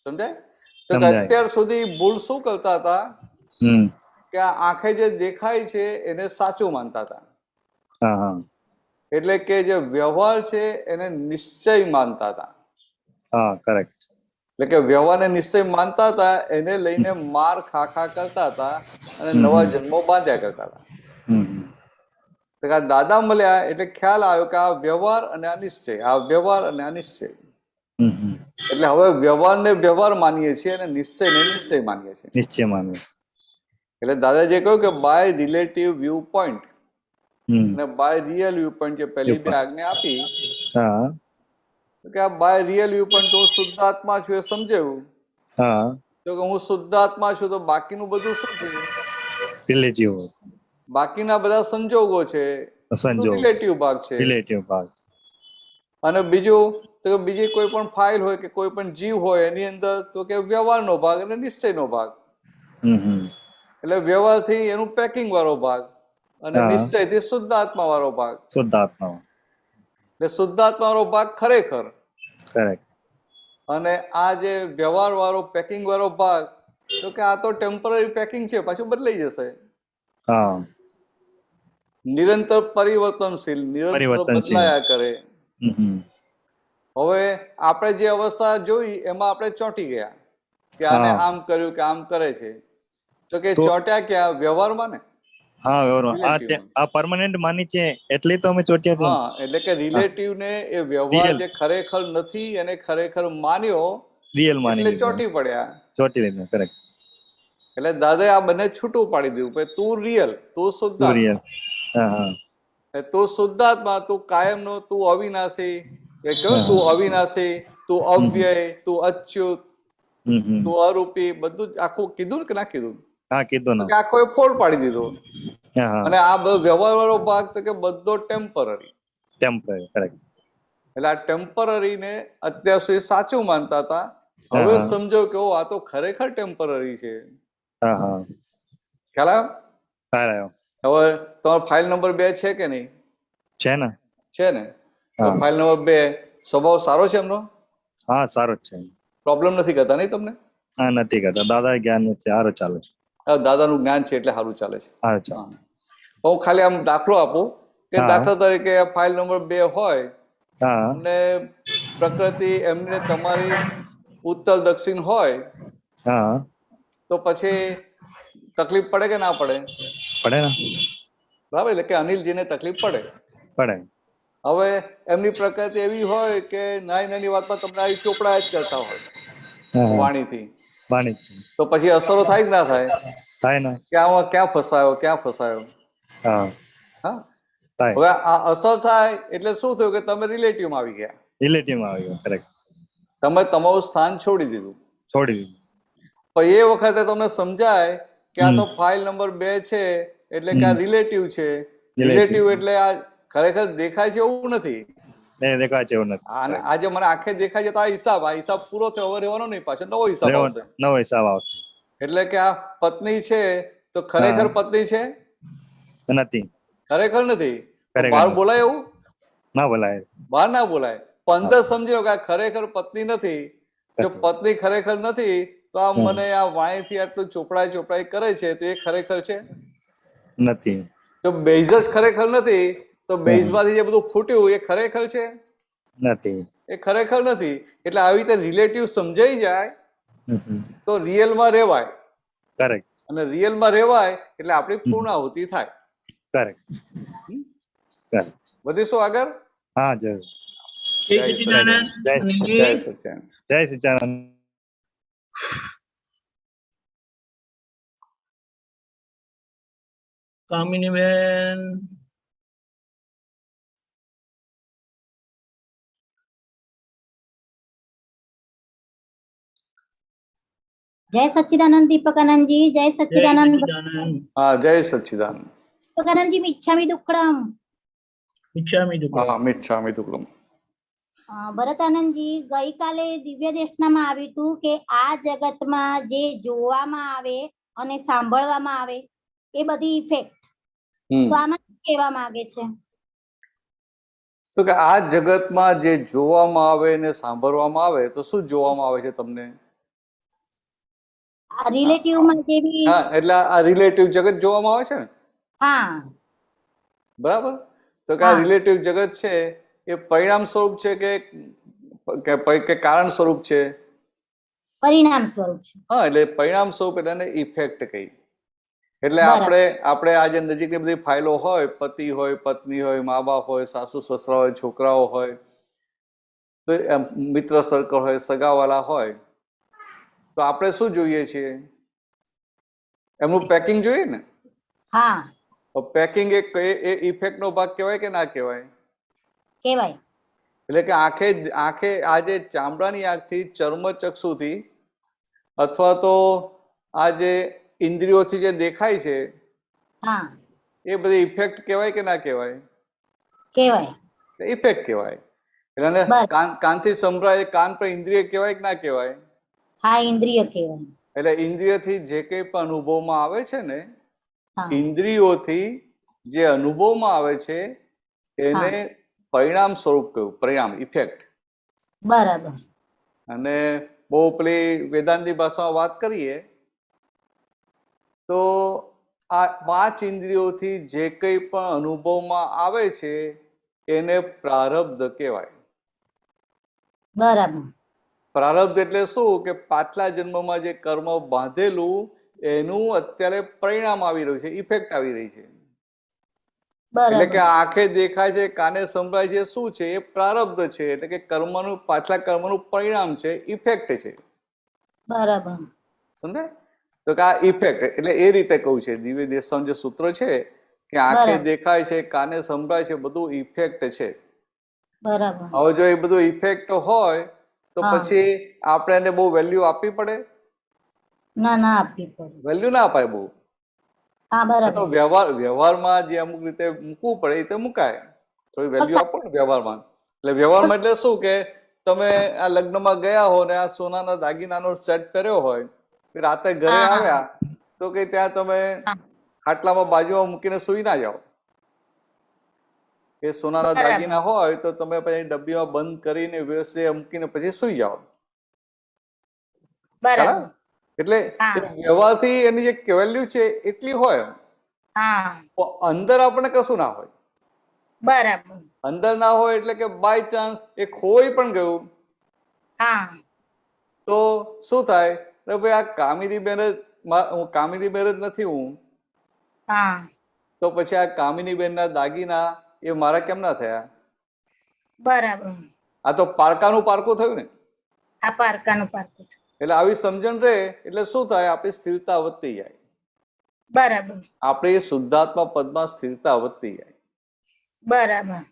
સમજાય? તો અત્યાર સુધી ભૂલ શું કરતા હતા કે આ આંખે જે દેખાય છે એને સાચું માનતા હતા. એટલે કે જે વ્યવહાર છે એને નિશ્ચય માનતા હતા. એટલે કે વ્યવહારને નિશ્ચય માનતા હતા, એને લઈને માર ખા કરતા હતા અને નવા જન્મો બાંધ્યા કરતા હતા. આ દાદા મળ્યા એટલે ખ્યાલ આવ્યો કે આ વ્યવહાર અને આ નિશ્ચય, આ વ્યવહાર અને આ નિશ્ચય. એટલે હવે વ્યવહારને વ્યવહાર માનીએ છીએ અને નિશ્ચયને નિશ્ચય માનીએ છીએ. એટલે દાદાજીએ કહ્યું કે બાય રિલેટિવ વ્યૂ પોઈન્ટ અને બાય રિયલ વ્યૂ પોઈન્ટ, જે પહેલી બે આજ્ઞા આપી કે આ બાય રિયલ વ્યૂ પોઈન્ટ હું શુદ્ધાત્મા છું એ સમજાયું. તો કે હું શુદ્ધાત્મા છું તો બાકીનું બધું શું છે? રિલેટિવ. બાકીના બધા સંજોગો છે, રિલેટિવ ભાગ છે. અને બીજું તો બીજી કોઈ પણ ફાઇલ હોય કે કોઈ પણ જીવ હોય એની અંદર તો કે વ્યવહારનો ભાગ અને નિશ્ચયનો ભાગ. એટલે વ્યવહારથી એનું પેકિંગ વાળો ભાગ અને નિશ્ચયથી શુદ્ધાત્મા વાળો ભાગ. શુદ્ધાત્મા. એટલે શુદ્ધાત્મા વાળો ભાગ ખરેખર. કરેક્ટ. અને આ જે વ્યવહાર વાળો પેકિંગ વાળો ભાગ, તો કે આ તો ટેમ્પરરી પેકિંગ છે, પાછું બદલાઈ જશે. નિરંતર પરિવર્તનશીલ, નિરંતર બદલાયા કરે. હવે આપણે જે અવસ્થા જોઈ એમાં આપણે ચોંટી ગયા કે આને આમ કર્યું કે આમ કરે છે, તો કે ચોંટ્યા ક્યાં? વ્યવહારમાં ને. હા, વ્યવહારમાં. આ પરમાનન્ટ માની છે એટલે તો અમે ચોટ્યા હતા. હા, એટલે કે રિલેટિવ ને એ વ્યવહાર જે ખરેખર નથી એને ખરેખર માન્યો, રિયલ માની એટલે ચોંટી પડ્યા. ચોંટી લીધું. કરેક્ટ. એટલે દાદાએ આ બંને છૂટું પાડી દીધું કે તું રિયલ, તું શુદ્ધાત્મા, તું શુદ્ધાત્મા, તું કાયમનો, તું અવિનાશી. એ કહ્યું તું અવિનાશી, તું અવ્યય, તું અચ્યુત, તું અરૂપી, બધું જ આખું કીધું ને કે ના કીધું? હા, કીધું ને. આખો એ ફોડ પાડી દીધો. અને આ વ્યવહાર વાળો ભાગ તો કે બધો ટેમ્પરરી. ટેમ્પરરી. કરેક્ટ. એટલે આ ટેમ્પરરી ને અત્યાર સુધી સાચું માનતા હતા, હવે સમજો કે આ તો ખરેખર ટેમ્પરરી છે. ખ્યાલ આવ્યો? હવે તમારો ફાઇલ નંબર 2 છે કે નહીં? છે ને. છે ને. ફાઇલ નંબર 2 સ્વભાવ સારો છે એમનો? હા, સારો જ છે. પ્રોબ્લેમ નથી કરતા નહીં તમને? હા, નથી કરતા. દાદા જ્ઞાન છે, સારું ચાલે છે. દાદાનું જ્ઞાન છે એટલે સારું ચાલે છે. હું ખાલી આમ દાખલો આપું કે દાખલા તરીકે ફાઇલ નંબર 2 હોય અને પ્રકૃતિ એમને તમારી ઉત્તર દક્ષિણ હોય, તો પછી તકલીફ પડે કે ના પડે? પડે ને. બરાબર. એટલે કે અનિલજીને તકલીફ પડે. હવે એમની પ્રકૃતિ એવી હોય કે નાની નાની વાતમાં તમને આવી ચોપડા જ કરતા હોય વાણીથી, તો પછી અસરો થાય કે ના થાય? થાય ને. કે આમાં ક્યાં ફસાયો, ક્યાં ફસાયો. હવે આ અસર થાય એટલે શું થયું કે તમે રિલેટિવમાં આવી ગયા. રિલેટિવમાં આવી ગયા. કરેક્ટ. તમે તમારું સ્થાન છોડી દીધું. પણ એ વખતે તમને સમજાય કે આ તો ફાઇલ નંબર 2 છે, એટલે કે આ રિલેટિવ છે. રિલેટિવ એટલે આ ખરેખર દેખાય છે એવું નથી. દેખાય છે એવું નથી. અને આજે મને આંખે દેખાય છે તો આ હિસાબ પૂરો થયો, હવે રહેવાનો નહીં, પાછો નવો હિસાબ આવશે. નવો હિસાબ આવશે. એટલે કે આ પત્ની છે તો ખરેખર પત્ની છે નથી, ખરેખર નથી. બહાર બોલાય એવું? ના બોલાય. બહાર ના બોલાય. અંદર સમજી લો કે આ ખરેખર પત્ની નથી. જો પત્ની ખરેખર નથી તો આ મને આ વાણીથી આટલું ચોપડાઈ કરે છે, તો એ ખરેખર છે? નથી. તો બેઝ જ ખરેખર નથી, તો બેઝમાંથી જે બધું ફૂટ્યું એ ખરેખર છે? નથી. એ ખરેખર નથી. એટલે આવી રીતે રિલેટિવ સમજાઈ જાય તો રિયલમાં રહેવાય. કરેક્ટ. અને રિયલમાં રહેવાય એટલે આપણી પૂર્ણાહુતિ થાય. કરેક્ટ. વધીશું આગળ? હા, જરૂર. જય સચ્ચિદાનંદ. જય સચ્ચિદાનંદ. જય સચ્ચિદાનંદ. કામિની બેન. જય સચ્ચિદાનંદ દીપકાનંદજી. જય સચ્ચિદાનંદ. હા, જય સચ્ચિદાનંદ. દીપકાનંદજી મિચ્છામિ દુક્કડમ. મિચ્છામિ દુક્કડમ. ભરતાનંદજી, ગઈકાલે દિવ્ય દેશનામાં આવ્યું હતું કે આ જગતમાં જે જોવામાં આવે અને સાંભળવામાં આવે એ બધી ઇફેક્ટ, તો આમાં શું કહેવા માંગે છે? તો કે આ જગતમાં જે જોવામાં આવે ને સાંભળવામાં આવે, તો શું જોવામાં આવે છે તમને? રિલેટિવમાં જેવી. હા, એટલે આ રિલેટિવ જગત જોવામાં આવે છે ને. હા, બરાબર. તો કે આ રિલેટિવ જગત છે એ પરિણામ સ્વરૂપ છે કે કારણ સ્વરૂપ છે? પરિણામ સ્વરૂપ છે. હા, એટલે પરિણામ સ્વરૂપ એટલે એને ઇફેક્ટ કહી. એટલે આપણે આજે નજીકની બધી ફાઇલો હોય, પતિ હોય, પત્ની હોય, મા બાપ હોય, સાસુ સસરા હોય, છોકરાઓ હોય, તો મિત્ર સર્કલ હોય, સગાવાલા હોય, તો આપણે શું જોઈએ છીએ? એમનું પેકિંગ જોઈએ ને. હા. પેકિંગ એ ઇફેક્ટ નો ભાગ કહેવાય કે ના કહેવાય? કહેવાય. એટલે કે આંખે આજે ચામડાની આંખથી ચર્મચક્ષુથી અથવા તો આ જે ઇન્દ્રિયોથી જે દેખાય છે એ બધી ઇફેક્ટ કહેવાય કે ના કહેવાય? કહેવાય. ઇફેક્ટ કહેવાય. એટલે કાનથી સંભળાય, કાન પર ઇન્દ્રિય કહેવાય કે ના કહેવાય? હા, ઇન્દ્રિય કહેવાય. એટલે ઇન્દ્રિયથી જે કંઈ પણ અનુભવમાં આવે છે ને, હા ઇન્દ્રિયોથી જે અનુભવમાં આવે છે એને પરિણામ સ્વરૂપ કહ્યું, પરિણામ, ઇફેક્ટ. બરાબર. અને બહુ પેલી વેદાંતી ભાષામાં વાત કરીએ તો આ 5 ઇન્દ્રિયોથી જે કંઈ પણ અનુભવમાં આવે છે એને પ્રારબ્ધ કહેવાય. બરાબર. પ્રારબ્ધ એટલે શું કે પાછલા જન્મમાં જે કર્મ બાંધેલું એનું અત્યારે પરિણામ આવી રહ્યું છે, ઇફેક્ટ આવી રહી છે. એટલે કે આંખે દેખાય છે, કાને સંભળાય છે, શું છે? એ પ્રારબ્ધ છે. એટલે કે કર્મનું, પાછલા કર્મનું પરિણામ છે, ઇફેક્ટ છે. બરાબર. સમજાય? તો કે આ ઇફેક્ટ, એટલે એ રીતે કહું છે દિવ્ય દેશનું જે સૂત્ર છે કે આંખે દેખાય છે, કાને સંભળાય છે, બધું ઇફેક્ટ છે. બરાબર. હવે જો એ બધું ઇફેક્ટ હોય તો પછી આપણે એને બહુ વેલ્યુ આપવી પડે? ના, ના આપવી પડે. વેલ્યુ ના અપાય બહુ. હા બરાબર. તો વ્યવહારમાં જે અમુક રીતે મૂકવું પડે એ તો મુકાય. થોડી વેલ્યુ આપો ને વ્યવહારમાં. એટલે વ્યવહારમાં એટલે શું કે તમે આ લગ્નમાં ગયા હો ને આ સોનાના દાગીનાનો સેટ પહેર્યો હોય, રાતે ઘરે આવ્યા તો કે ત્યાં તમે ખાટલામાં બાજુમાં મૂકીને સુઈ ના જાઓ. એ સોનાના દાગીના હોય તો તમે પછી ડબ્બીમાં બંધ કરીને વ્યવસ્થિત મૂકીને પછી સુઈ જાઓ. બરાબર. એટલે વ્યવહારથી એની જે વેલ્યુ છે એટલી હોય, અંદર આપણે કશું ના હોય. બરાબર. અંદર ના હોય એટલે કે બાય ચાન્સ એ ખોઈ પણ ગયું તો શું થાય? ભાઈ આ કામિની બેન જ, કામિની બેન જ નથી હું, તો પછી આ કામિની બેન ના દાગીના એ મારા કેમ ના થયા? બરાબર. આ તો પારકાનું પારકું થયું ને. આ પારકાનું પારકું. એટલે આવી સમજણ રહે એટલે શું થાય? આપણી સ્થિરતા વધતી જાય. બરાબર. આપણી શુદ્ધાત્મા પદમાં સ્થિરતા વધતી જાય. બરાબર.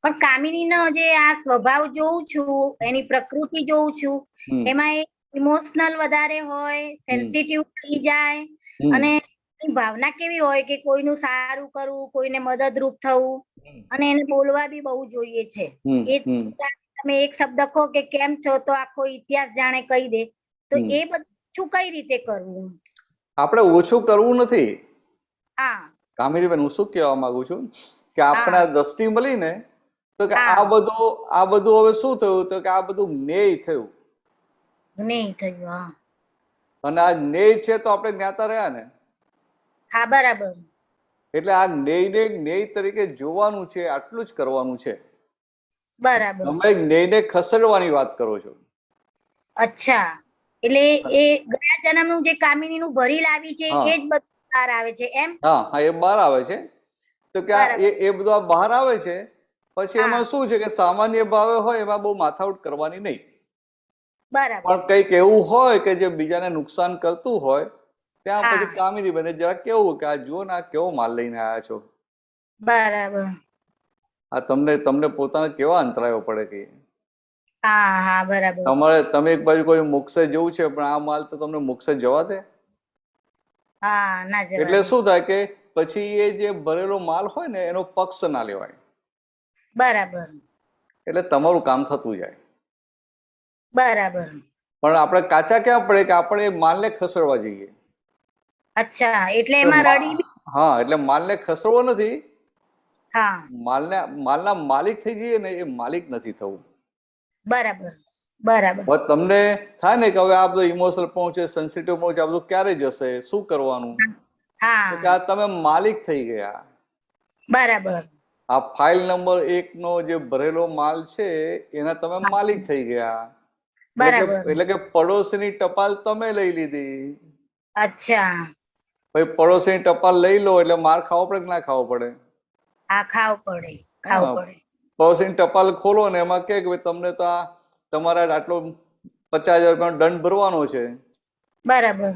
પણ કામિનીનો જે આ સ્વભાવ જોઉં છું, એની પ્રકૃતિ જોઉં છું, એમાં ઇમોશનલ વધારે હોય, સેન્સિટિવ થઈ જાય, અને એની ભાવના કેવી હોય કે કોઈનું સારું કરવું, કોઈને મદદરૂપ થવું, અને એને બોલવા બી બહુ જોઈએ છે. એ તમે એક શબ્દ કહો કે કેમ છો તો આખો ઇતિહાસ જાણે કહી દે, તો એ બધું શું કઈ રીતે કરવું? આપણે ઓછું કરવું નથી. હા કામિનીબેન, હું શું કહેવા માંગુ છું કે આપણે દ્રષ્ટિ મળી ને તો કે આ બધું હવે શું થયું? તો કે આ બધું જ્ઞેય થયું. જ્ઞેય થયું. અને આ જ્ઞેય છે તો આપણે જ્ઞાતા રહ્યા ને. હા બરાબર. એટલે આ જ્ઞેયને જ્ઞેય તરીકે જોવાનું છે, આટલું જ કરવાનું છે. બરાબર. તમે જ્ઞેયને ખસેડવાની વાત કરો છો. અચ્છા, એટલે એ ગયા જન્મનું જે કામિનીનું ભરી લાવી છે એ જ બધું બહાર આવે છે એમ? હા, એ બહાર આવે છે. તો કે એ બધું બહાર આવે છે. પછી એમાં શું છે કે સામાન્ય ભાવે હોય એમાં બહુ માથાકૂટ કરવાની નહીં. બરાબર. પણ કંઈક એવું હોય કે જે બીજાને નુકસાન કરતું હોય ત્યાં પછી કામિની બને જરા કેવું કે આ જુઓ ને આ કેવો માલ લઈને આવ્યા છો. બરાબર. આ તમને પોતાને કેવા અંતરાયો પડે કે બરાબર. તમે એક બાજુ કોઈ મોક્ષે જવું છે પણ આ માલ તો તમને મોક્ષે જવા દે? ના જવા. એટલે શું થાય કે પછી એ જે ભરેલો માલ હોય ને એનો પક્ષ ના લેવાય. બરાબર. એટલે તમારું કામ થતું જાય. બરાબર. પણ આપણે કાચા ક્યાં પડે કે આપણે એ માલને ખસેડવા જઈએ. અચ્છા, એટલે એમાં રડી. હા, એટલે માલને ખસેડવો નથી. હા, માલના માલિક થઈ જઈએ ને, એ માલિક નથી થવું. બરાબર. બરાબર. તમને થાય ને કે હવે આ બધું ઇમોશનલ પહોંચે, સેન્સિટિવ પહોંચે, આ બધું ક્યારે જશે, શું કરવાનું? આ તમે માલિક થઈ ગયા. બરાબર. આ ફાઇલ નંબર 1 નો જે ભરેલો માલ છે એના તમે માલિક થઈ ગયા. એટલે કે પડોશીની ટપાલ તમે લઈ લીધી. અચ્છા. ભાઈ પડોશીની ટપાલ લઈ લો એટલે માર ખાવો પડે કે ના ખાવો પડે? ખાવો પડે. પડોશીની ટપાલ ખોલો ને એમાં કે તમને તો આ તમારે આટલો 50,000 રૂપિયાનો દંડ ભરવાનો છે. બરાબર.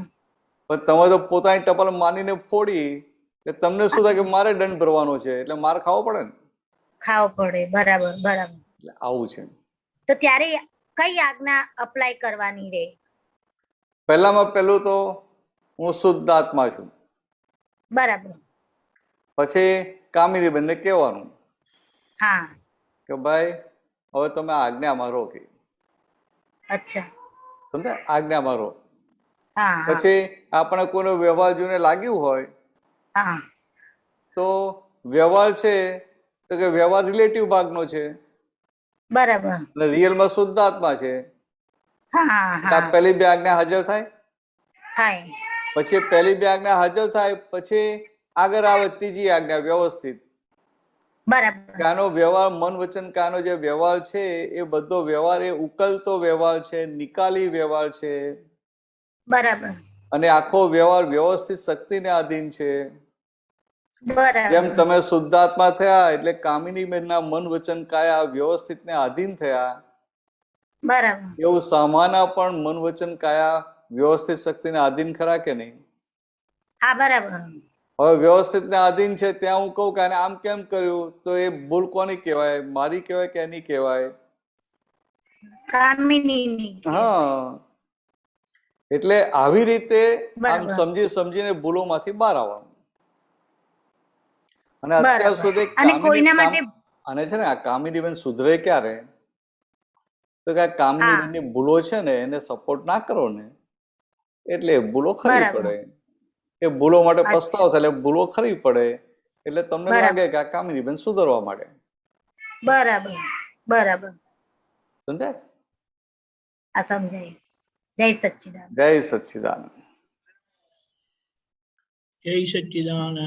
પણ તમે તો પોતાની ટપાલ માનીને ફોડી, તમને શું થાય કે મારે દંડ ભરવાનો છે એટલે માર ખાવો પડે ને? ખાવો પડે. બરાબર. બરાબર. એટલે આવું છે. તો ત્યારે કઈ આજ્ઞા અપ્લાય કરવાની રે? પહેલામાં પહેલું તો હું શુદ્ધ આત્મા છું. બરાબર. પછી કામિની બેનને કહેવાનું કે ભાઈ હવે તમે આજ્ઞામાં રહો. કે અચ્છા, સમજ્યા? આજ્ઞામાં રહો. હા હા પછી આપણે કોઈનો વ્યવહાર જોઈને લાગ્યું હોય હા તો વ્યવહાર છે તો કે વ્યવહાર રિલેટિવ ભાગનો છે બરાબર અને રિયલમાં શુદ્ધાત્મા છે. હા એટલે આ હા પહેલી બે આજ્ઞા હાજર થાય, થાય પછી પહેલી બે આજ્ઞા હાજર થાય પછી આગળ આવે ત્રીજી આજ્ઞા વ્યવસ્થિત. બરાબર કે આનો વ્યવહાર મન વચન કાનો જે વ્યવહાર છે એ બધો વ્યવહાર એ ઉકલતો વ્યવહાર છે, નિકાલી વ્યવહાર છે બરાબર અને આખો વ્યવહાર વ્યવસ્થિત શક્તિને આધીન છે. બરાબર જેમ તમે શુદ્ધાત્મા થયા એટલે કામિની બેનના મન વચન કાયા વ્યવસ્થિતને આધીન થયા, બરાબર એવું સામાના પણ મન વચન કાયા વ્યવસ્થિત શક્તિને આધીન ખરા કે નહીં? હા બરાબર હવે વ્યવસ્થિત ને આધીન છે ત્યાં હું કહું કે આમ કેમ કર્યું તો એ ભૂલ કોની કહેવાય? મારી કહેવાય કે એની કહેવાય? કામિની હા, એટલે આવી રીતે આમ બરાબર સમજીને ભૂલોમાંથી બહાર આવવાનું. અને અત્યાર બરાબર સુધી અને કોઈના માટે અને છે ને આ કામિની બેન સુધરે ક્યારે? તો કે આ કામિની હા બેનની ભૂલો છે ને એને સપોર્ટ ના કરો ને એટલે ભૂલો ખરી બરાબર પડે. એ ભૂલો માટે અચ્છા પસ્તાવો થાય એટલે ભૂલો ખરી પડે એટલે તમને બરાબર લાગે કે આ કામિની બેન સુધરવા માંડે. બરાબર બરાબર સમજાય? આ સમજાય. જય સચ્ચિદાનંદ. જય સચ્ચિદાનંદ. જય સચ્ચિદાનંદ.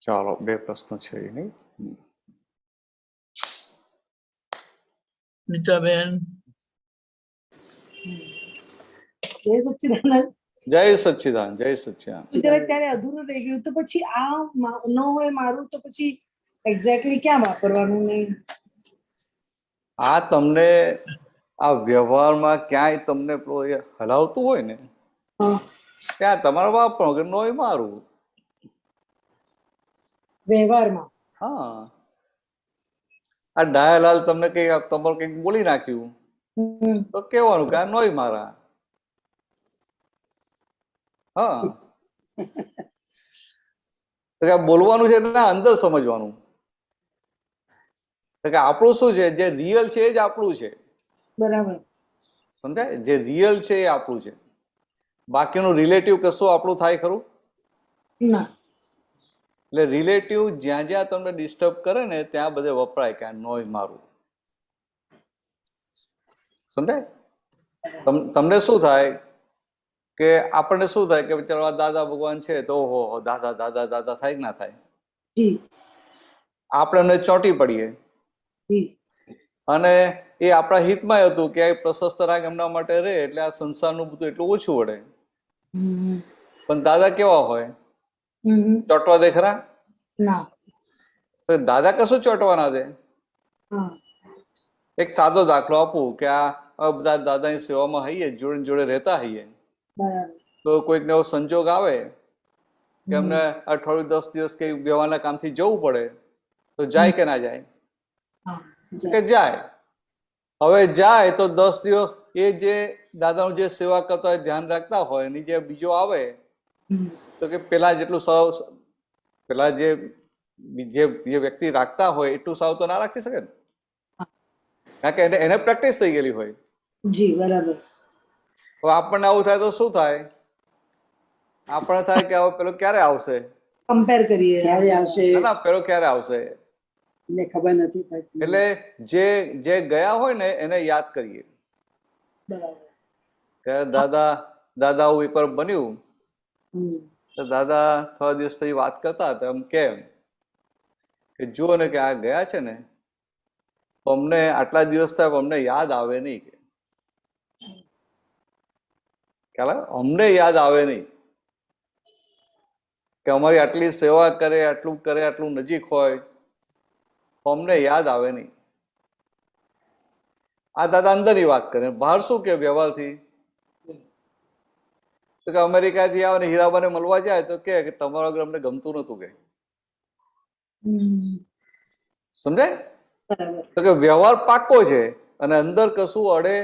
ચાલો, બે પ્રશ્ન છે નહીં? નીતાબેન. જય સચ્ચિદાનંદ. જય સચ્ચિદાનંદ. જય સચ્ચિદાનંદ. જરાક ત્યારે અધૂરું રહી ગયું તો પછી આ ન હોય મારું તો પછી એક્ઝેક્ટલી ક્યાં વાપરવાનું નહીં? આ તમને આ વ્યવહારમાં ક્યાંય તમને હલાવતું હોય ને ત્યાં તમારે વાપરવું કે નોય મારું. વ્યવહારમાં હા, આ ડાયાલાલ તમને કઈ તમારું કઈક બોલી નાખ્યું તો કેવાનું કે આ નોય મારા. હા, તો કે બોલવાનું છે ના અંદર સમજવાનું કે આપણું શું છે, જે રિયલ છે એ જ આપણું છે. બરાબર સમજાય? જે રિયલ છે એ આપણું છે, બાકીનું રિલેટિવ કશું આપણું થાય ખરું? ના. એટલે રિલેટિવ જ્યાં જ્યાં તમને ડિસ્ટર્બ કરે ને ત્યાં બધે વપરાય કે આ નોય મારું. સમજાય? તમને શું થાય કે આપણને શું થાય કે ચાલો આ દાદા ભગવાન છે તો ઓહો દાદા દાદા દાદા થાય કે ના થાય? આપણે એમને ચોંટી પડીએ અને એ આપણા હિતમાં હતું કે પ્રશસ્ત રાગ એમના માટે રહે એટલે આ સંસારનું બધું એટલું ઓછું વળે. પણ દાદા કેવા હોય? ચોંટવા દે ખરા? ના. તો દાદા કશું ચોંટવા ના દે. એક સાદો દાખલો આપું કે આ બધા દાદાની સેવામાં હઈએ, જોડે જોડે રહેતા હઈએ, તો કોઈક એવો સંજોગ આવે કે અમને અઠવાડિયું 10 દિવસ કઈ વ્યવહારના કામથી જવું પડે તો જાય કે ના જાય? કે જાય. હવે જાય તો 10 દિવસ એ જે દાદાનું જે સેવા કરતા હોય ધ્યાન રાખતા હોય એની જે બીજો આવે તો કે પેલા જેટલું પેલા જે વ્યક્તિ રાખતા હોય એટલું સાવ તો ના રાખી શકે ને, કારણ કે એને પ્રેક્ટિસ થઈ ગયેલી હોય. જી બરાબર. હવે આપણને આવું થાય તો શું થાય? આપણને થાય કે હવે પેલો ક્યારે આવશે, કમ્પેર કરીએ ક્યારે આવશે, ના પેલો ક્યારે આવશે, એટલે ખબર નથી પડતી. એટલે જે ગયા હોય ને એને યાદ કરીએ. બરાબર. કે દાદા આવું એકવાર બન્યું તો દાદા થોડા દિવસ પછી વાત કરતા હતા એમ કેમ કે જુઓ ને કે આ ગયા છે ને અમને આટલા દિવસ થાય અમને યાદ આવે નહીં. કે અમને યાદ આવે નહીં કે અમારી આટલી સેવા કરે, આટલું નજીક હોય અમને યાદ આવે નહીં. આ દાદા અંદરની વાત કરે, બહાર શું કે વ્યવહારથી તો કે અમેરિકાથી આવે ને હીરાબાને મળવા જાય તો કે તમારા વગર અમને ગમતું નતું કે. સમજાય? તો કે વ્યવહાર પાકો છે અને અંદર કશું અડે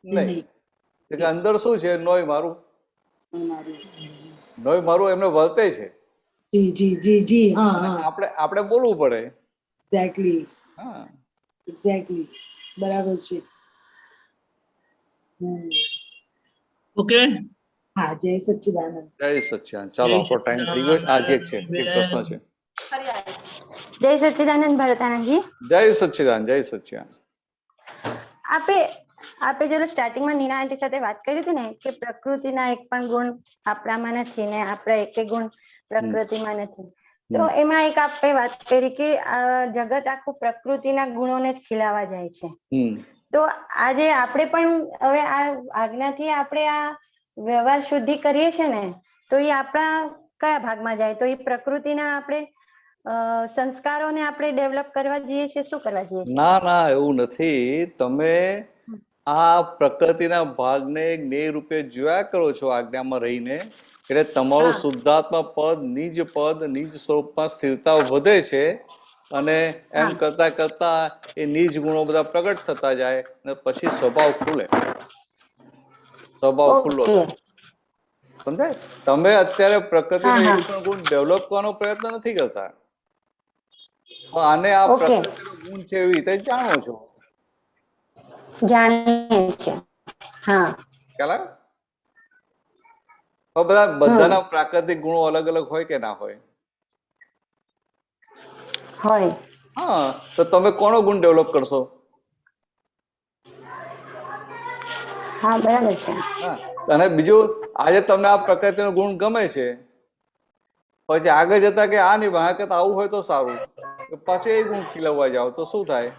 નહીં. કે અંદર શું છે? નોય મારું, નોય મારું એમને વર્તે છે. આપણે બોલવું પડે. એક્ઝેક્ટલી. હા એક્ઝેક્ટલી બરાબર છે. ઓકે, હા, જય સચ્ચિદાનંદ. જય સચ્ચિદાનંદ. ચાલો આપણો ટાઈમ થઈ ગયો. આજે એક છે, એક પ્રશ્ન છે. જય સચ્ચિદાનંદ ભરતાનંદજી. જય સચ્ચિદાનંદ, જય સચ્ચિદાનંદ. આપે જો સ્ટાર્ટિંગમાં નીના આંટી સાથે વાત કરી હતી ને કે પ્રકૃતિના એક પણ ગુણ આપણામાં નથી ને આપણા એક ગુણ પ્રકૃતિમાં નથી, તો એમાં એક આપણે વાત કરી કે જગત આખું પ્રકૃતિના ગુણોને જ ખીલાવા જાય છે. તો આજે આપણે પણ હવે આ આજ્ઞાથી આપણે આ વ્યવહાર શુદ્ધિ કરીએ છીએ ને, તો એ આપણા કયા ભાગમાં જાય? તો એ પ્રકૃતિના આપણે સંસ્કારોને આપણે ડેવલપ કરવા જઈએ છીએ, શું કરવા જઈએ છીએ? ના ના, એવું નથી. તમે આ પ્રકૃતિના ભાગને જ્ઞેય રૂપે જોયા કરો છો આજ્ઞામાં રહીને, એટલે તમારું શુદ્ધાત્મા પદ, નિજ સ્વરૂપમાં સ્થિરતા વધે છે અને એમ કરતા કરતા એ નિજ ગુણો બધા પ્રગટ થતા જાય અને પછી સ્વભાવ ખુલે, સ્વભાવ ખુલ્લો થાય. સમજાય? તમે અત્યારે પ્રકૃતિનો એક પણ ગુણ ડેવલપ કરવાનો પ્રયત્ન નથી કરતા, આને આ પ્રકૃતિનો ગુણ છે એવી રીતે જાણો છો. જાણીએ છે. હા, ખ્યાલ આવે? બધાના પ્રાકૃતિક ગુણો અલગ અલગ હોય કે ના હોય? હોય. હા, તો તમે કોનો ગુણ ડેવલપ કરશો? હા, બરાબર છે. હા, અને બીજું, આજે તમને આ પ્રકૃતિનો ગુણ ગમે છે, પછી આગળ જતા કે આ નહીં ભણા કરતા આવું હોય તો સારું, પાછું એ ગુણ ખીલવવા જાઓ તો શું થાય?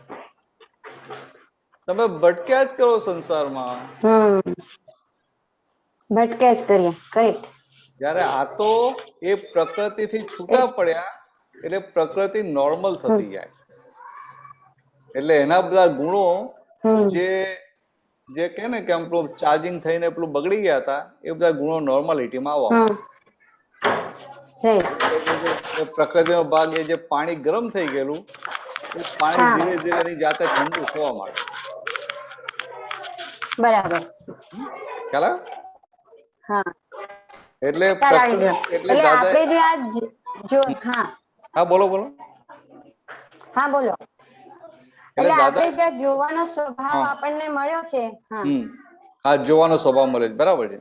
તમે ભટક્યા જ કરો સંસારમાં. ભટક્યા જ કરીએ. કરેક્ટ. જયારે આ તો એ પ્રકૃતિથી છૂટા પડ્યા એટલે પ્રકૃતિ નોર્મલ થતી જાય, એટલે એના બધા ગુણો જે કે ને કે પેલું ચાર્જિંગ થઈને પેલું બગડી ગયા હતા, એ બધા ગુણો નોર્માલિટીમાં આવવા. પ્રકૃતિનો ભાગ એ જે પાણી ગરમ થઈ ગયેલું, એ પાણી ધીરે ધીરે એની જાતે ઠંડુ થવા માંડે. બરાબર. ખ્યાલ આવે? હા, એટલે આપણે જે આ હા, બોલો બોલો. હા, બોલો. એટલે આપણે જે જોવાનો સ્વભાવ આપણને મળ્યો છે, હા, જોવાનો સ્વભાવ મળે છે, બરાબર છે.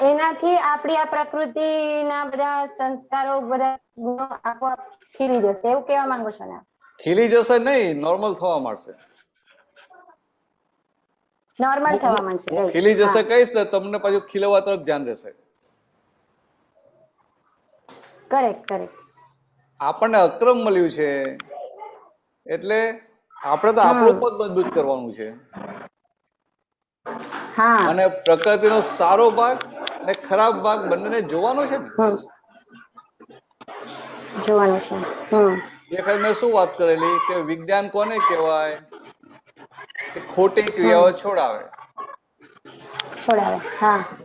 એનાથી આપણી આ પ્રકૃતિના બધા સંસ્કારો, બધા ગુણો આપોઆપ ખીલી જશે, એવું કહેવા માંગો છો ને? ખીલી જશે નહીં, નોર્મલ થવા માંડશે. નોર્મલ થવા માંડશે. ખીલી જશે કહીશ ને તમને પાછું ખીલવા તરફ ધ્યાન રહેશે. Correct, correct. આપણને અક્રમ મળ્યું છે એટલે આપણે તો આપણું પદ મજબૂત કરવાનું છે, અને પ્રકૃતિનો સારો ભાગ અને ખરાબ ભાગ બંનેને જોવાનો છે ને. જોવાનું છે. એ વખત મેં શું વાત કરેલી કે વિજ્ઞાન કોને કહેવાય? કે ખોટી ક્રિયાઓ છોડાવે.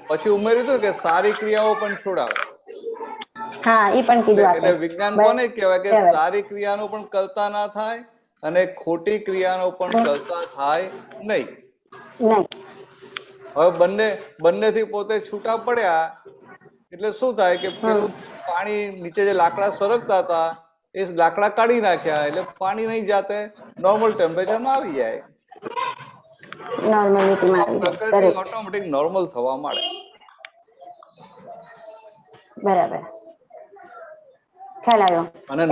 પછી ઉમેર્યું હતું કે સારી ક્રિયાઓ પણ છોડાવે. એટલે વિજ્ઞાન કોને કહેવાય? કે સારી ક્રિયાનો પણ કરતા ના થાય અને ખોટી ક્રિયાનો પણ કરતા થાય નહીં. હવે બંનેથી પોતે છૂટા પડ્યા એટલે શું થાય કે પેલું પાણી નીચે જે લાકડા સરકતા હતા એ લાકડા કાઢી નાખ્યા એટલે પાણી નહીં જાતે નોર્મલ ટેમ્પરેચરમાં આવી જાય. પ્રકૃતિ ઓટોમેટિક નોર્મલ થવા માંડે. બરાબર, ખ્યાલ આવ્યો. અને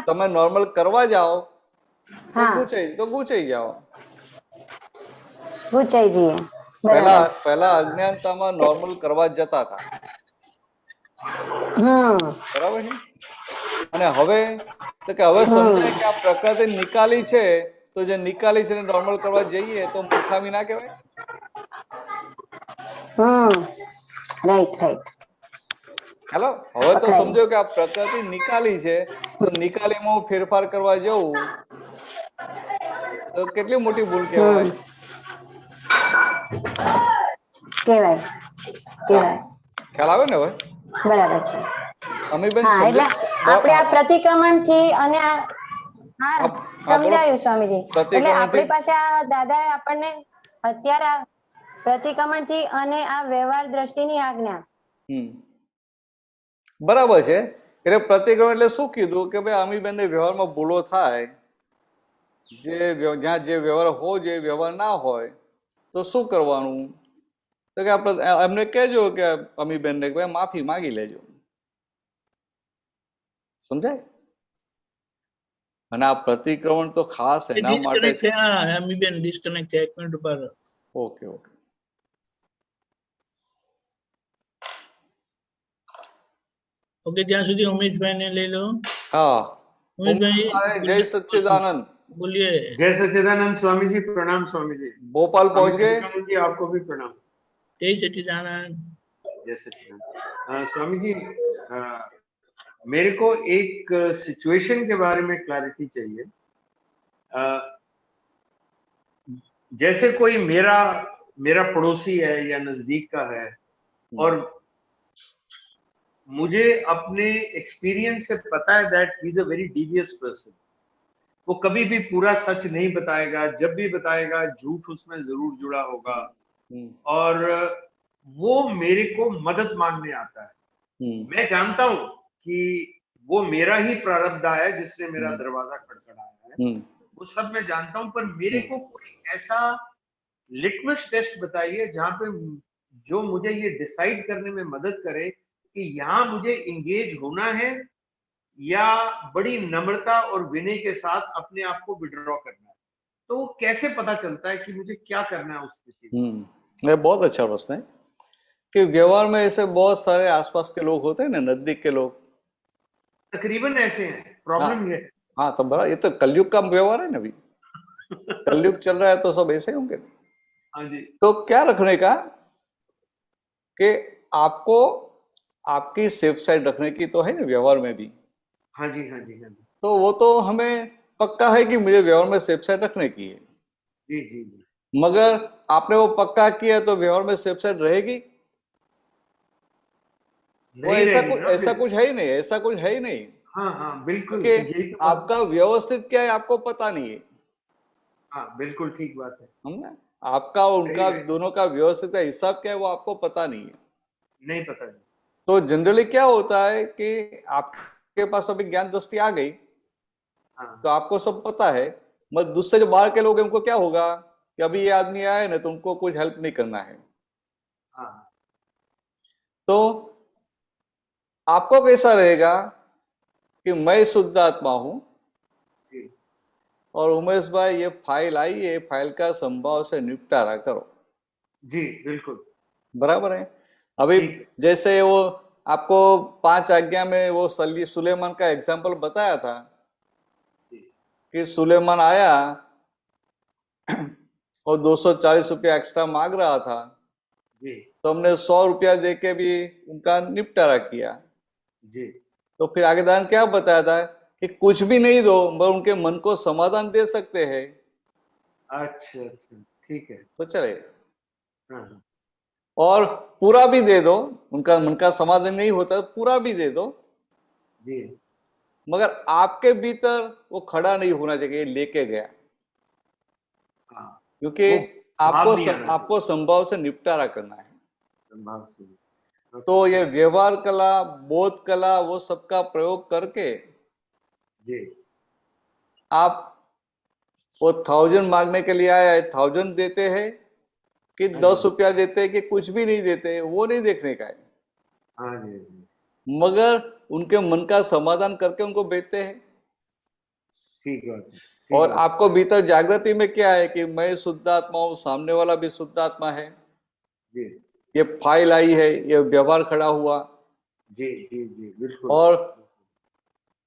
તમે નોર્મલ કરવા જાઓ તો ગૂંચાઈ જાઓ. ગૂંચાઈ જઈએ. પહેલા અજ્ઞાનતામાં નોર્મલ કરવા જતા હતા, બરાબર છે. અને હવે સમજાય કે આ પ્રકૃતિ નિકાલી છે, તો જે નિકાલી છે નોર્મલ કરવા જઈએ તો મૂર્ખામી ના કહેવાય? Right, right. હેલો, હવે તો સમજો કે આ પ્રકૃતિ નિકાલી છે, તો નિકાલીમાં ફેરફાર કરવા જવું તો કેટલી મોટી ભૂલ કહેવાય? ખ્યાલ આવે ને હવે? બરાબર છે. અમીબેન એટલે આપણે આ પ્રતિક્રમણથી અને સમજાયું સ્વામીજી. એટલે આપણી પાસે આ દાદાએ આપણને અત્યારે પ્રતિક્રમણથી અને આ વ્યવહાર દ્રષ્ટિની આજ્ઞા. બરાબર છે. એટલે પ્રતિક્રમણ એટલે શું કીધું કે ભાઈ અમીબેનને વ્યવહારમાં ભૂલો થાય જ્યાં જે વ્યવહાર હોવો જોઈએ વ્યવહાર ના હોય તો શું કરવાનું? તો કે આપણે એમને કહેજો કે અમીબેનને કે ભાઈ માફી માંગી લેજો, સમજાય? અને આ પ્રતિક્રમણ તો ખાસ એના માટે ડિસ્કનેક્ટ થયા અમીબેન, ડિસ્કનેક્ટ થયા, 1 મિનિટ ઉપર. Okay okay. ઓકે, ત્યાં સુધી ઉમેશભાઈ ને લઈ લો. હા, उमेशभाई जय सच्चिदानंद. बोलिए. जय सच्चिदानंद स्वामी जी, प्रणाम स्वामी जी. भोपाल पहुंच गए? जी आपको भी प्रणाम. जय सच्चिदानंद. जय सच्चिदानंद. स्वामी जी, मेरे को एक सिचुएशन के बारे में क्लैरिटी चाहिए. जैसे कोई मेरा पड़ोसी है या नजदीक का है और मुझे अपने एक्सपीरियंस से पता है that he is a very devious person. वो कभी भी पूरा सच नहीं बताएगा, जब भी बताएगा झूठ उसमें जरूर जुड़ा होगा. और वो मेरे को मदद मांगने आता है. मैं जानता हूं कि वो मेरा ही प्रारब्ध है जिसने मेरा दरवाजा खटखटाया है, वो सब मैं जानता हूं. पर मेरे को कोई ऐसा लिटमस टेस्ट बताइए जहां पे जो मुझे ये डिसाइड करने में मदद करे कि यहाँ मुझे इंगेज होना है या बड़ी नम्रता और विनय के साथ अपने आप को विड्रॉ करना है. तो वो कैसे पता चलता है कि मुझे क्या करना है उस स्थिति में? ये बहुत अच्छा प्रश्न है कि व्यवहार में ऐसे बहुत सारे आसपास के लोग होते हैं ना, नजदीक के लोग तकरीबन ऐसे हैं. प्रॉब्लम ये. हाँ, तो बड़ा, ये तो कलयुग का व्यवहार है ना अभी. कलयुग चल रहा है तो सब ऐसे होंगे. हाँ जी. तो क्या रखने का कि आपको आपकी सेफ साइड रखने की तो है ना व्यवहार में भी. हाँ जी, हाँ जी, हाँ जी. तो वो तो हमें पक्का है कि मुझे व्यवहार में सेफ साइड रखने की है. जी जी जी. मगर आपने वो पक्का किया तो व्यवहार में सेफ साइड रहेगी? वो ऐसा कुछ है ही नहीं, ऐसा कुछ है ही नहीं. हाँ हाँ बिल्कुल. कि आपका व्यवस्थित क्या है आपको पता नहीं है. हाँ बिल्कुल ठीक बात है. हमने आपका उनका दोनों का व्यवस्थित का हिसाब क्या है वो आपको पता नहीं है. नहीं पता है. तो जनरली क्या होता है कि आपके पास अभी ज्ञान दृष्टि आ गई. तो आपको सब पता है, मगर दूसरे जो बाहर के लोग हैं उनको क्या होगा कि अभी ये आदमी आए ना तो उनको कुछ हेल्प नहीं करना है. तो आपको कैसा रहेगा कि मैं शुद्ध आत्मा हूं और उमेश भाई ये फाइल आई है, फाइल का संभाव से निपटारा करो. जी बिल्कुल बराबर है. अभी जैसे वो आपको 5 आज्ञा में वो सुलेमान का एग्जाम्पल बताया था कि सुलेमान आया और 240 रुपया एक्स्ट्रा मांग रहा था. तो हमने 100 रुपया दे के भी उनका निपटारा किया. जी. तो फिर आगे दान क्या बताया था कि कुछ भी नहीं दो मगर उनके मन को समाधान दे सकते हैं. अच्छा अच्छा ठीक है. तो चले. और पूरा भी दे दो, उनका मन का समाधान नहीं होता पूरा भी दे दो जी. मगर आपके भीतर वो खड़ा नहीं होना चाहिए लेके गया. क्योंकि आपको संभाव से निपटारा करना है. संभाव से. तो ये व्यवहार कला, बोध कला, वो सबका प्रयोग करके जी आप वो 1000 मांगने के लिए आया है 1000 देते हैं कि 10 रुपया देते हैं कि कुछ भी नहीं देते, वो नहीं देखने का है. हाँ जी. मगर उनके मन का समाधान करके उनको बेचते हैं. ठीक है. और आपको भीतर जागृति में क्या है कि मैं शुद्ध आत्मा हूँ, सामने वाला भी शुद्ध आत्मा है. जी. ये फाइल आई है, ये व्यवहार खड़ा हुआ. जी जी जी बिल्कुल. और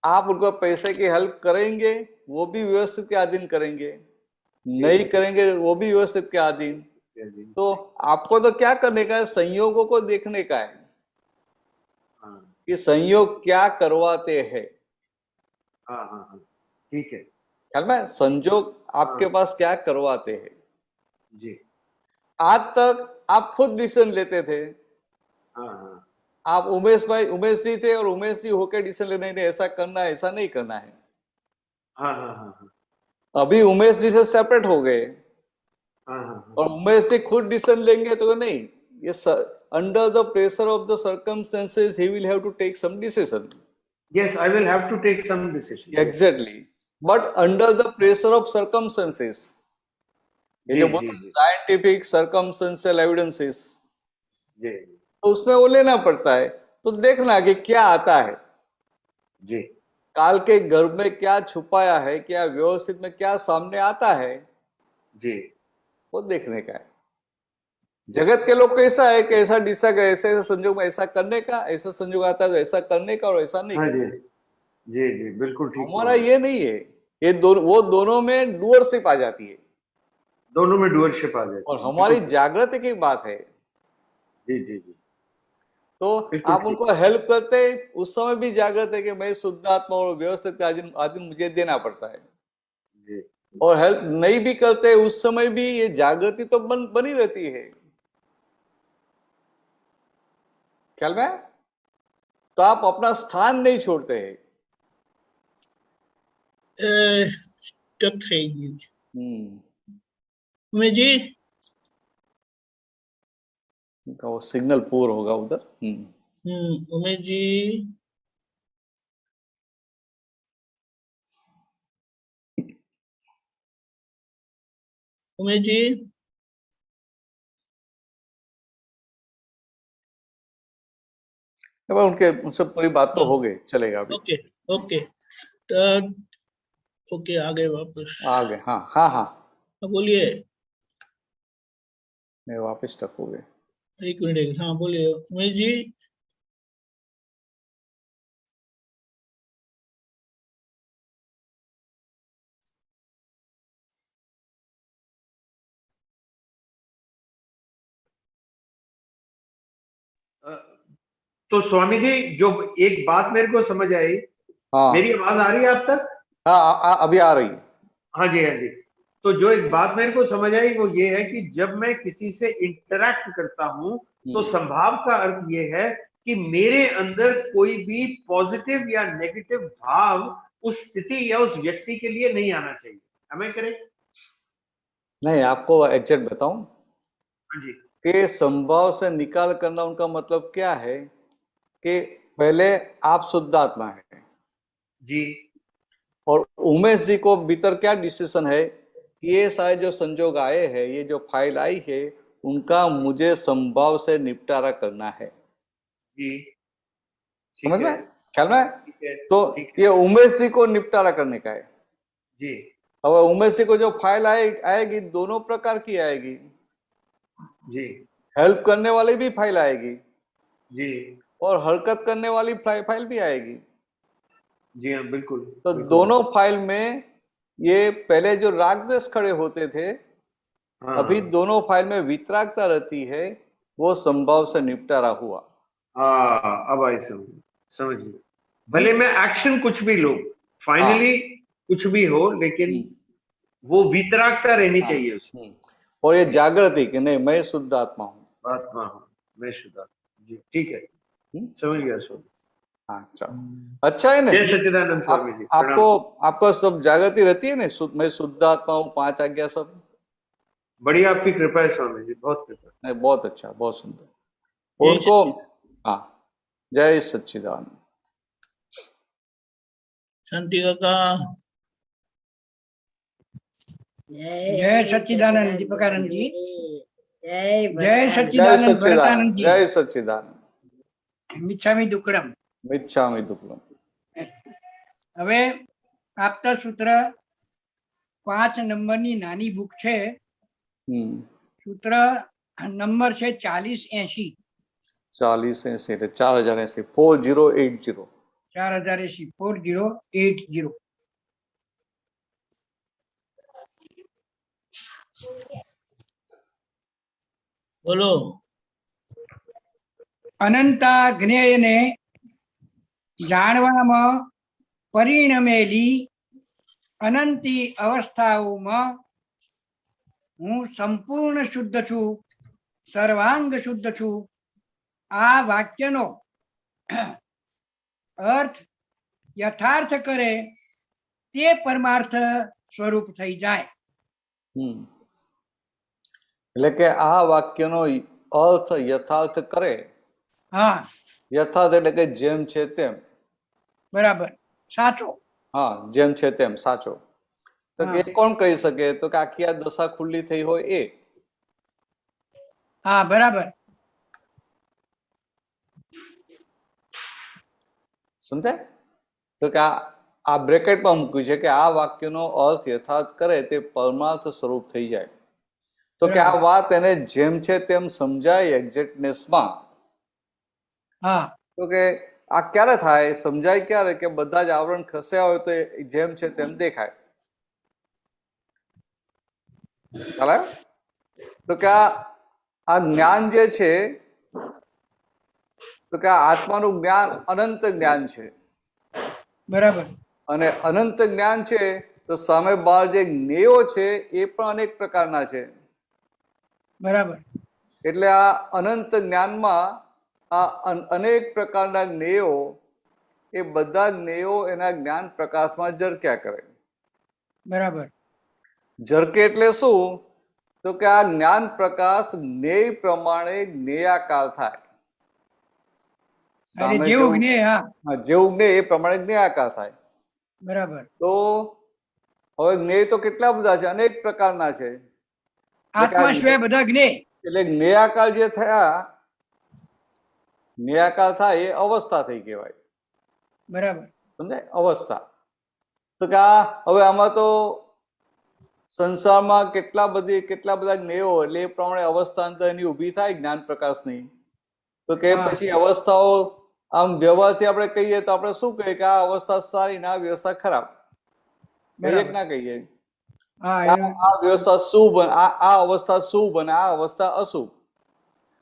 आप उनको पैसे की हेल्प करेंगे वो भी व्यवस्थित के अधीन करेंगे, नहीं करेंगे वो भी व्यवस्थित के अधीन. तो आपको तो क्या करने का है, संयोगों को देखने का है कि संयोग क्या करवाते हैं. हाँ ठीक है. ख्याल में संयोग आपके पास क्या करवाते हैं. जी. आज तक आप खुद डिसीजन लेते थे. आप उमेश जी थे और उमेश जी होकर डिसीजन लेने नहीं, ऐसा करना है, ऐसा नहीं करना है. अभी उमेश जी से सेपरेट हो गए और उमेश जी खुद डिसीजन लेंगे तो नहीं, ये under the pressure of the circumstances ही will have to take some decision. Yes, I will have to take some decision. Exactly. but under the pressure of circumstances. ये जो बोलते हैं साइंटिफिक सर्कमस्टेंशियल एविडेंसेस, तो उसमें वो लेना पड़ता है। तो देखना कि क्या आता है जी, काल के गर्भ में क्या छुपाया है, क्या व्यवस्थित में क्या सामने आता है जी, वो देखने का है। जगत के लोग कैसा है कि ऐसा डिसाइड, ऐसे संजोग में ऐसा करने का, ऐसा संजोग आता है तो ऐसा करने का और ऐसा नहीं हाँ करने जी, जी जी, बिल्कुल ठीक। हमारा ये नहीं है, ये वो दोनों में डूअरशिप आ जाती है, दोनों में डुअलशिप आ जाती है और हमारी जागृति की बात है। जी जी जी, तो आप उनको हेल्प करते उस समय भी जागृत है कि मैं शुद्ध आत्मा और व्यवस्थित आदमी मुझे देना पड़ता है जी, और हेल्प नहीं भी करते उस समय भी ये जागृति तो बनी रहती है ख्याल में। तो आप अपना स्थान नहीं छोड़ते हैं। स्टक થઈ ગયું उमेश जी, उनका वो सिग्नल पूर होगा उधर। उमेश जी, उमेश जी, उनके उनसे पूरी बात तो हो गई, चलेगा अभी। ओके ओके, तो ओके आ गए वापस, आ गए। हाँ हाँ हाँ, बोलिए। मैं वापस स्टक हो गए। एक मिनट, हाँ बोलिए उमेश जी। तो स्वामी जी जो एक बात मेरे को समझ आई, हाँ, मेरी आवाज आ रही है आप तक? हाँ अभी आ रही है। हाँ जी, हाँ जी। तो जो एक बात मेरे को समझ आई वो ये है कि जब मैं किसी से इंटरैक्ट करता हूं तो संभाव का अर्थ ये है कि मेरे अंदर कोई भी पॉजिटिव या नेगेटिव भाव उस स्थिति या उस व्यक्ति के लिए नहीं आना चाहिए। हमें करेक्ट? नहीं, आपको एग्जैक्ट बताऊं हाँ जी, कि संभाव से निकाल करना उनका मतलब क्या है कि पहले आप शुद्ध आत्मा है जी, और उमेश जी को भीतर क्या डिसीजन है कि ये सारे जो संजोग आए हैं, ये जो फाइल आई है, उनका मुझे संभाव से निपटारा करना है। जी, समझ में, ख्याल में? है, तो ये उमेश जी को निपटारा करने का है। जी, अब उमेश जी को जो फाइल आएगी दोनों प्रकार की आएगी। जी, हेल्प करने वाली भी फाइल आएगी जी, और हरकत करने वाली फाइल भी आएगी। जी हाँ, बिल्कुल। तो दोनों फाइल में ये पहले जो राग द्वेष खड़े होते थे, अभी दोनों फाइल में वितरागता रहती है, वो संभाव से निपटारा हुआ। अब आई समझ गई। भले मैं एक्शन कुछ भी लो, फाइनली कुछ भी हो, लेकिन वो वितरागता रहनी चाहिए उसमें। और ये जागृति कि नहीं मैं शुद्ध आत्मा हूँ, मैं शुद्ध आत्मा। जी ठीक है, समझ गया स्वामी। हाँ चलो, अच्छा है ना। जय सच्चिदानंद स्वामी जी। आपको सब जागृति रहती है ना, मैं शुद्ध आत्मा हूँ, 5 आज्ञा सब बड़ी आपकी कृपा है स्वामी जी, बहुत कृपा। नहीं, बहुत अच्छा, बहुत सुंदर उनको। हाँ, जय सच्चिदानंद। शांति काका, जय सच्चिदानंद दीपकानंद जी, जय जय सच्चिदानंद भरतानंद जी, जय सच्चिदानंद। मिच्छामी दुक्कडम, मिच्छामी दुक्कडम। હવે આપતા સૂત્ર 5 નંબરની નાની બુક છે, સૂત્ર નંબર છે 4080. 4080 એટલે 4080, 4080. 4080 4080. બોલો। અનંતા જ્ઞેયને જાણવામાં પરિણમેલી અનંતી અવસ્થાઓમાં હું સંપૂર્ણ શુદ્ધ છું, સર્વાંગ શુદ્ધ છું, આ વાક્યનો अर्थ यथार्थ करे ते परमार्थ स्वरूप થઈ જાય। એટલે કે આ વાક્યનો અર્થ યથાર્થ કરે। હા, યથાર્થ એટલે કે જેમ છે તેમ, બરાબર, સાચો। હા, જેમ છે તેમ, સાચો. તો એ કોણ કહી શકે? તો કે આખી આ દશા ખુલ્લી થઈ હોય એ. હા, બરાબર. સમજાય? તો કે આ બ્રેકેટમાં મૂક્યું છે કે આ વાક્યનો અર્થ યથાર્થ કરે તે પરમાર્થ સ્વરૂપ થઈ જાય. તો કે આ વાત એને જેમ છે તેમ સમજાય એક્ઝેક્ટનેસમાં. હા. તો કે આ ક્યારે થાય? સમજાય ક્યારે? કે બધા જ આવરણ ખસ્યા હોય તો જેમ છે તેમ દેખાય. ચાલે? તો કે આ જ્ઞાન જે છે, તો કે આ આત્માનું જ્ઞાન અનંત જ્ઞાન છે. બરાબર. અને અનંત જ્ઞાન છે તો સામે બહાર જે જ્ઞેયો છે એ પણ અનેક પ્રકારના છે. બરાબર. એટલે આ અનંત જ્ઞાનમાં આ અનેક પ્રકારના જ્ઞેયો, એ બધા જ્ઞેયો એના જ્ઞાન પ્રકાશમાં ઝરક્યા કરે. બરાબર. ઝરકે એટલે શું? તો કે આ જ્ઞાન પ્રકાશ જ્ઞેય પ્રમાણે જ્ઞેયાકાર થાય. જેવું જ્ઞેય, જેવું જ્ઞેય એ પ્રમાણે જ્ઞેયાકાર થાય. બરાબર. તો હવે જ્ઞેય તો કેટલા બધા છે, અનેક પ્રકારના છે. આત્મા સિવાય બધા જ્ઞેય. એટલે જ્ઞેયાકાર જે થયા, જ્ઞેયાકાર થાય એ અવસ્થા થઈ કહેવાય. બરાબર. સમજાય? અવસ્થા. તો કે આ હવે આમાં તો સંસારમાં કેટલા બધા જ્ઞેયો, એટલે એ પ્રમાણે અવસ્થા અંદર એની ઊભી થાય જ્ઞાન પ્રકાશની. તો કે પછી અવસ્થાઓ આમ વ્યવહારથી આપણે કહીએ તો આપણે શું કહીએ કે આ અવસ્થા સારી ને આ વ્યવસ્થા ખરાબ, કહીએ કે ના કહીએ? આ વ્યવસ્થા શુભ, આ અવસ્થા શુભ અને આ અવસ્થા અશુભ.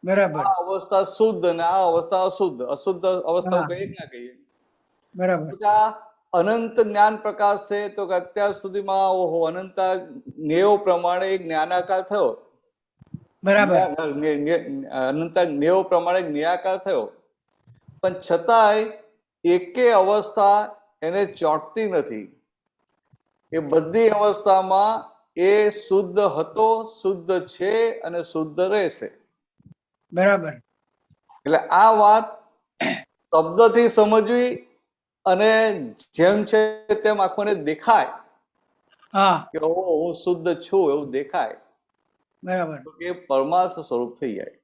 બરાબર. આ અવસ્થા શુદ્ધ અને આ અવસ્થા અશુદ્ધ, અશુદ્ધ અવસ્થા કહીએ કે ના કહીએ? બરાબર. અનંત જ્ઞાન પ્રકાશ છે. તો કે અત્યાર સુધીમાં ઓહો અનંત જ્ઞેયો પ્રમાણે જ્ઞાનાકાર થયો. બરાબર. અનંત જ્ઞેયો પ્રમાણે જ્ઞેયાકાર થયો, પણ છતાંય એકે અવસ્થા એને ચોંટતી નથી. એ બધી અવસ્થામાં એ શુદ્ધ હતો, શુદ્ધ છે અને શુદ્ધ રહેશે. બરાબર. એટલે આ વાત શબ્દથી સમજવી અને જેમ છે તેમ આંખોને દેખાય કે હું શુદ્ધ છું એવું દેખાય. બરાબર. તો એ પરમાર્થ સ્વરૂપ થઈ જાય.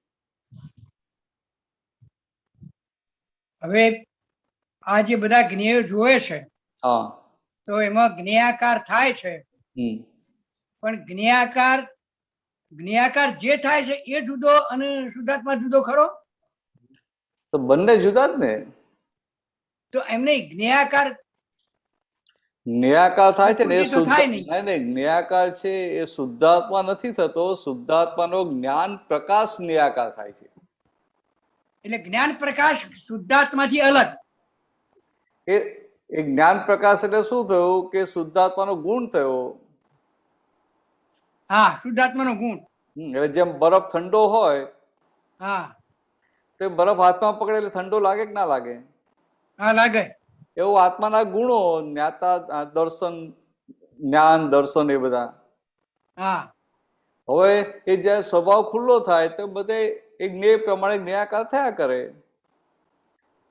હવે આ જે બધા જ્ઞેય જોવે છે, હા, તો એમાં જ્ઞેયાકાર થાય છે, પણ જ્ઞેયાકાર જે થાય છે એ જુદો અને શુદ્ધાત્મા જુદો ખરો? તો બંને જુદા જ ને. તો એમને જ્ઞેયાકાર થાય છે ને એ શુદ્ધ નહીં, જ્ઞેયાકાર છે એ શુદ્ધાત્મા નથી થતો. શુદ્ધાત્માનો જ્ઞાન પ્રકાશ જ્ઞેયાકાર થાય છે. એટલે જ્ઞાન પ્રકાશ શુદ્ધાત્માથી અલગ. એ જ્ઞાન પ્રકાશ એટલે શું થયું કે શુદ્ધાત્માનો ગુણ થયો. હા, શુદ્ધાત્માનો ગુણ. એટલે જેમ બરફ ઠંડો હોય, હા, તો બરફ હાથમાં પકડે એટલે ઠંડો લાગે કે ના લાગે? હા, લાગે. એવું આત્માના ગુણો, જ્ઞાતા, દર્શન, જ્ઞાન, દર્શન એ બધા. હા. હવે એ જયારે સ્વભાવ ખુલ્લો થાય તો બધે એ જ્ઞેય પ્રમાણે જ્ઞેયાકાર થયા કરે.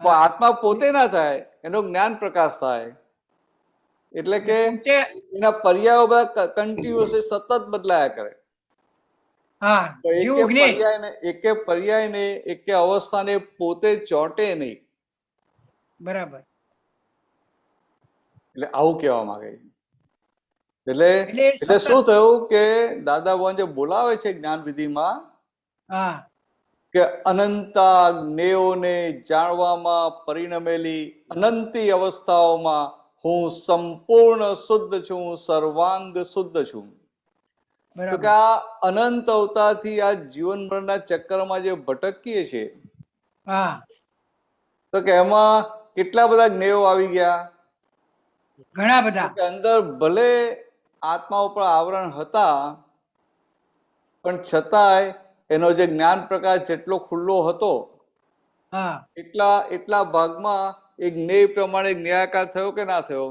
પણ આત્મા પોતે ના થાય, એનો જ્ઞાન પ્રકાશ થાય. એટલે કે એના પર્યાયો બધા કન્ટિન્યુઅસ સતત બદલાયા કરે. એકે પર્યાય ને એકે અવસ્થાને પોતે ચોંટે નહીં. બરાબર. એટલે આવું કહેવા માંગે છે. એટલે શું થયું કે દાદા ભગવાન જે બોલાવે છે જ્ઞાન વિધિમાં કે અનંતા જ્ઞેયોને જાણવામાં પરિણમેલી અનંતી અવસ્થાઓમાં હું સંપૂર્ણ શુદ્ધ છું, સર્વાંગ શુદ્ધ છું. તો કે આ અનંત અવતારથી આ જીવન મરણના ચક્કરમાં જે ભટકીએ છે, તો કે એમાં કેટલા બધા જ્ઞેયો આવી ગયા? ઘણા બધા. અંદર ભલે આત્મા ઉપર આવરણ હતા, પણ છતાંય એનો જે જ્ઞાન પ્રકાશ જેટલો ખુલ્લો હતો એટલા ભાગમાં એ જ્ઞેય પ્રમાણે જ્ઞેયાકાર થયો કે ના થયો?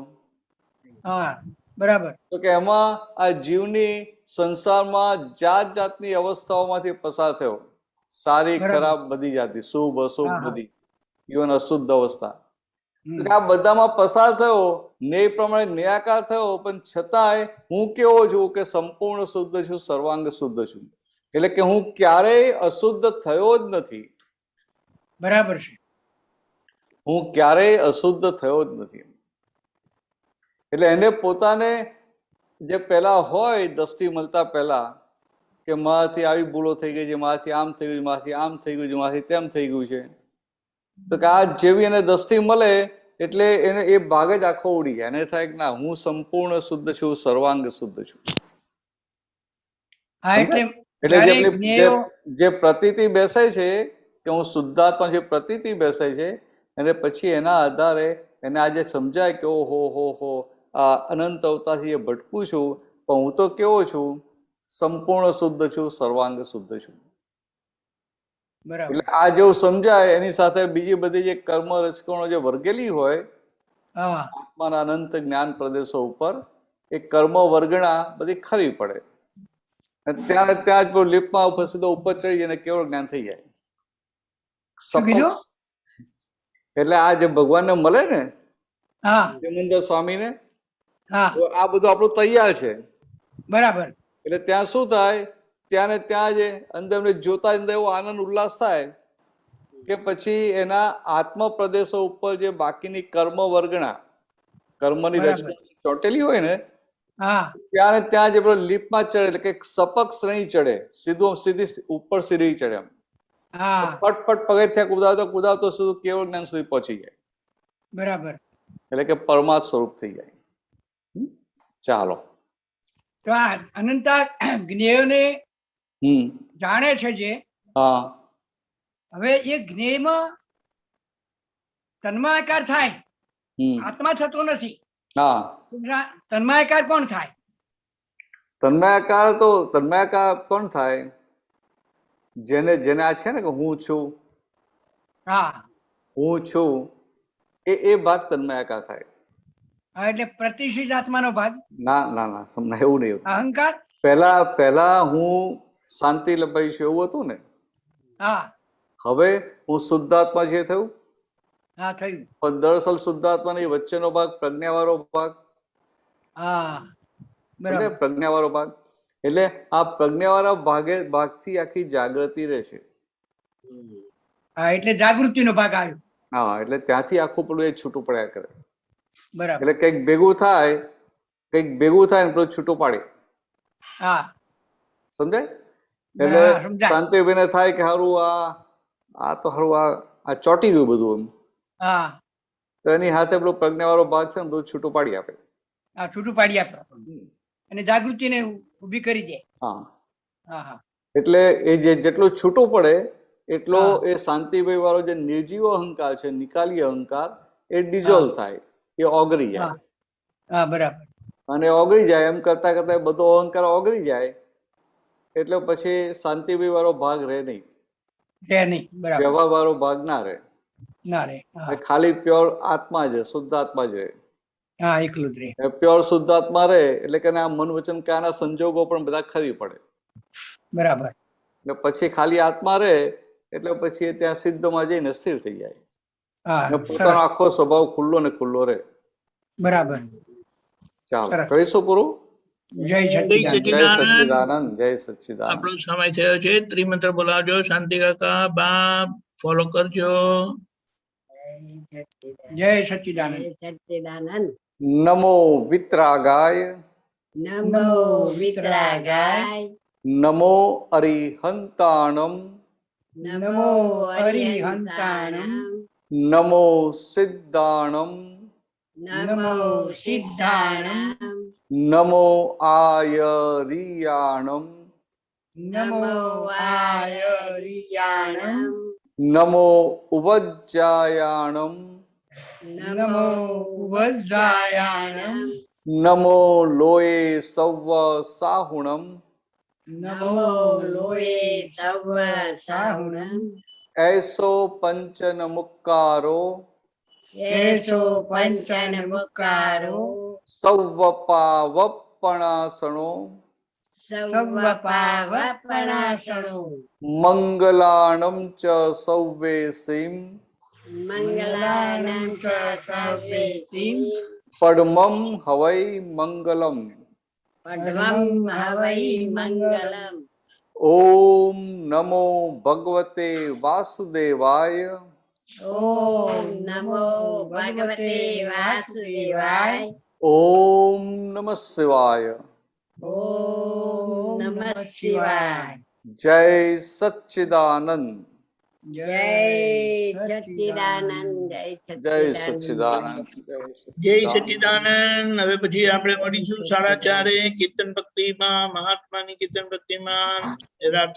બરાબર. તો કે એમાં આ જીવની સંસારમાં જાત જાતની અવસ્થાઓમાંથી પસાર થયો. સારી ખરાબ બધી જાતની, શુભ અશુભ બધી, ઇવન અશુદ્ધ અવસ્થા. આ બધામાં પસાર થયો. ને એ પ્રમાણે જ્ઞેયાકાર થયો, પણ છતાંય હું કેવો છું કે સંપૂર્ણ શુદ્ધ છું, સર્વાંગ શુદ્ધ છું. એટલે કે હું ક્યારેય અશુદ્ધ થયો જ નથી. બરાબર છે. હું ક્યારેય અશુદ્ધ થયો જ નથી. એટલે એને પોતાને જે પેલા હોય દ્રષ્ટિ મળતા પહેલા કે મારાથી આવી ભૂલો થઈ ગઈ છે, મારાથી આમ થઈ ગયું, મારાથી આમ થઈ ગયું છે, મારાથી તેમ થઈ ગયું છે, તો કે આ જેવી એને દ્રષ્ટિ મળે એટલે એને એ ભાગ જ આખો ઉડી જાય. એને થાય કે ના, હું સંપૂર્ણ શુદ્ધ છું, સર્વાંગ શુદ્ધ છું. એટલે જે પ્રતીતિ બેસે છે કે હું શુદ્ધાત્મા, જે પ્રતીતિ બેસે છે, અને પછી એના આધારે એને આજે સમજાય કે ઓહો હો હો, આ અનંત અવતારથી એ ભટકું છું, પણ હું તો કેવો છું, સંપૂર્ણ શુદ્ધ છું, સર્વાંગ શુદ્ધ છું. એટલે આ જેવું સમજાય એની સાથે બીજી બધી જે કર્મ રજકણો જે વર્ગેલી હોય આત્માના અનંત જ્ઞાન પ્રદેશો ઉપર, એ કર્મ વર્ગણા બધી ખરી પડે. ત્યાં ત્યાં જ લીપમાં ઉપર સીધો ઉપર ચડી જાય, કેવળ જ્ઞાન થઈ જાય. એટલે આ જે ભગવાનને મળે ને, દેવેન્દ્ર સ્વામીને, આ બધું આપણું તૈયાર છે. બરાબર. એટલે ત્યાં શું થાય, ત્યાં ને ત્યાં જ અંદર જોતા અંદર એવો આનંદ ઉલ્લાસ થાય કે પછી એના આત્મ પ્રદેશો ઉપર જે બાકીની કર્મ વર્ગણા, કર્મની રચના ચોટેલી હોય ને, ત્યાં ને ત્યાં જે લીપમાં ચડે, એટલે કે સપક શ્રેણી ચડે, સીધી ઉપર સીડી ચડે. ફટફટ પગથિયાં કુદાવતો કુદાવતો સુધી કેવળ જ્ઞાન સુધી પહોંચી જાય. બરાબર. એટલે કે પરમાત્મ સ્વરૂપ થઈ જાય. ચાલો, તો આ અનંતા જ્ઞેયને જાણે છે જે, હવે એ જ્ઞેયમાં તન્માયકાર થાય, આત્મા થતો નથી. તન્માયકાર કોણ થાય? તન્માયકાર કોણ થાય? જેને જેને આ છે ને કે હું છું, હું છું, એ ભાગ તન્માયકાર થાય. એટલે પ્રતિષ્ઠિત આત્માનો ભાગ? ના ના ના, સમજાય એવું નહીં. અહંકાર પહેલા હું શાંતિ લભાઈ છું એવું હતું ને, હવે હું શુદ્ધાત્મા જે થયું, પણ દરઅસલ શુદ્ધાત્માની વચ્ચેનો ભાગ પ્રજ્ઞાવાળો ભાગ, પ્રજ્ઞાવાળો ભાગ. એટલે આ પ્રજ્ઞાવાળા ભાગથી આખી જાગૃતિ રહેશે. એટલે જાગૃતિનો ભાગ આવ્યો. હા, એટલે ત્યાંથી આખું પેલું એ છૂટું પડ્યા કરે. એટલે કઈક ભેગું થાય ને પેલું છૂટું પાડે. સમજાય? એટલે શાંતિભાઈને થાય કે હારું આ તો હારું આ ચોટી ગયું બધું એમ, તો એની હાથે પેલું પ્રજ્ઞાવાળો ભાગ છે ને બધું છૂટું પાડી આપે. છૂટું પાડી આપે અને જાગૃતિને ઉભી કરી દે. એટલે એ જેટલું છૂટું પડે એટલો એ શાંતિભાઈ વાળો જે નિર્જીવ અહંકાર છે, નિકાલી અહંકાર, એ ડિઝોલ્વ થાય, એ ઓગળી જાય. બરાબર. અને ઓગળી જાય એમ કરતા કરતા બધો અહંકાર ઓગળી જાય એટલે પછી શાંતિભાઈ વાળો ભાગ રહે નહીં, વ્યવહાર વાળો ભાગ ના રહે. ખાલી પ્યોર આત્મા જ, શુદ્ધ આત્મા જ રહે. પ્યોર શુદ્ધ આત્મા રહે એટલે કે આ મન વચન કાયાના સંજોગો પણ બધા ખરી પડે. બરાબર. એટલે પછી ખાલી આત્મા રહે એટલે પછી ત્યાં સિદ્ધમાં જઈને સ્થિર થઈ જાય. પોતાનો આખો સ્વભાવ ખુલ્લો ને ખુલ્લો રહે. બરાબર. ચાલો, કરીશું પૂરું. જય સચ્ચિદાનંદ. જય સચ્ચિદાનંદ. આપણો સમય થયો છે. ત્રિમંત્ર બોલાવજો. શાંતિ કાકા બા ફોલો કરજો. જય સચ્ચિદાનંદ. નમો વિતરાગાય. નમો વિતરાગાય. નમો અરિહંતાણમ. નમો અરિહંતાણમ. નમો સિદ્ધાણમ. નમો સિદ્ધાણમ. નમો આયરિયાણમ. નમો આયરિયાણમ. નમો ઉપજ્જાયાણમ. નમો ઉપજ્જાયાણમ. નમો લોએ સવ્વ સાહુણમ. નમો લોએ સવ્વ સાહુણમ. એસો પંચન મુક્કારો. એસો પંચન મુક્કારો. સવ્વ પાવપણાસણો. સવ્વ પાવપણાસણો. મંગલાણમ ચ સવ્વે સિમ. મંગલાણમ ચ સવ્વે સિમ. પડમમ હવૈ મંગલમ. પડમમ હવૈ મંગલમ. ઓમ નમો ભગવતે વાસુદેવાય. ઓમ નમો ભગવતે વાસુદેવાય. ઓમ નમઃ શિવાય. ઓમ નમઃ શિવાય. જય સચ્ચિદાનંદ. જય સચ્ચિદાનંદ. જય સચ્ચિદાનંદ. જય સચ્ચિદાનંદ. હવે પછી આપણે મળીશું 4:30 કીર્તન ભક્તિમાં, મહાત્માની કીર્તન ભક્તિમાં રાત્રે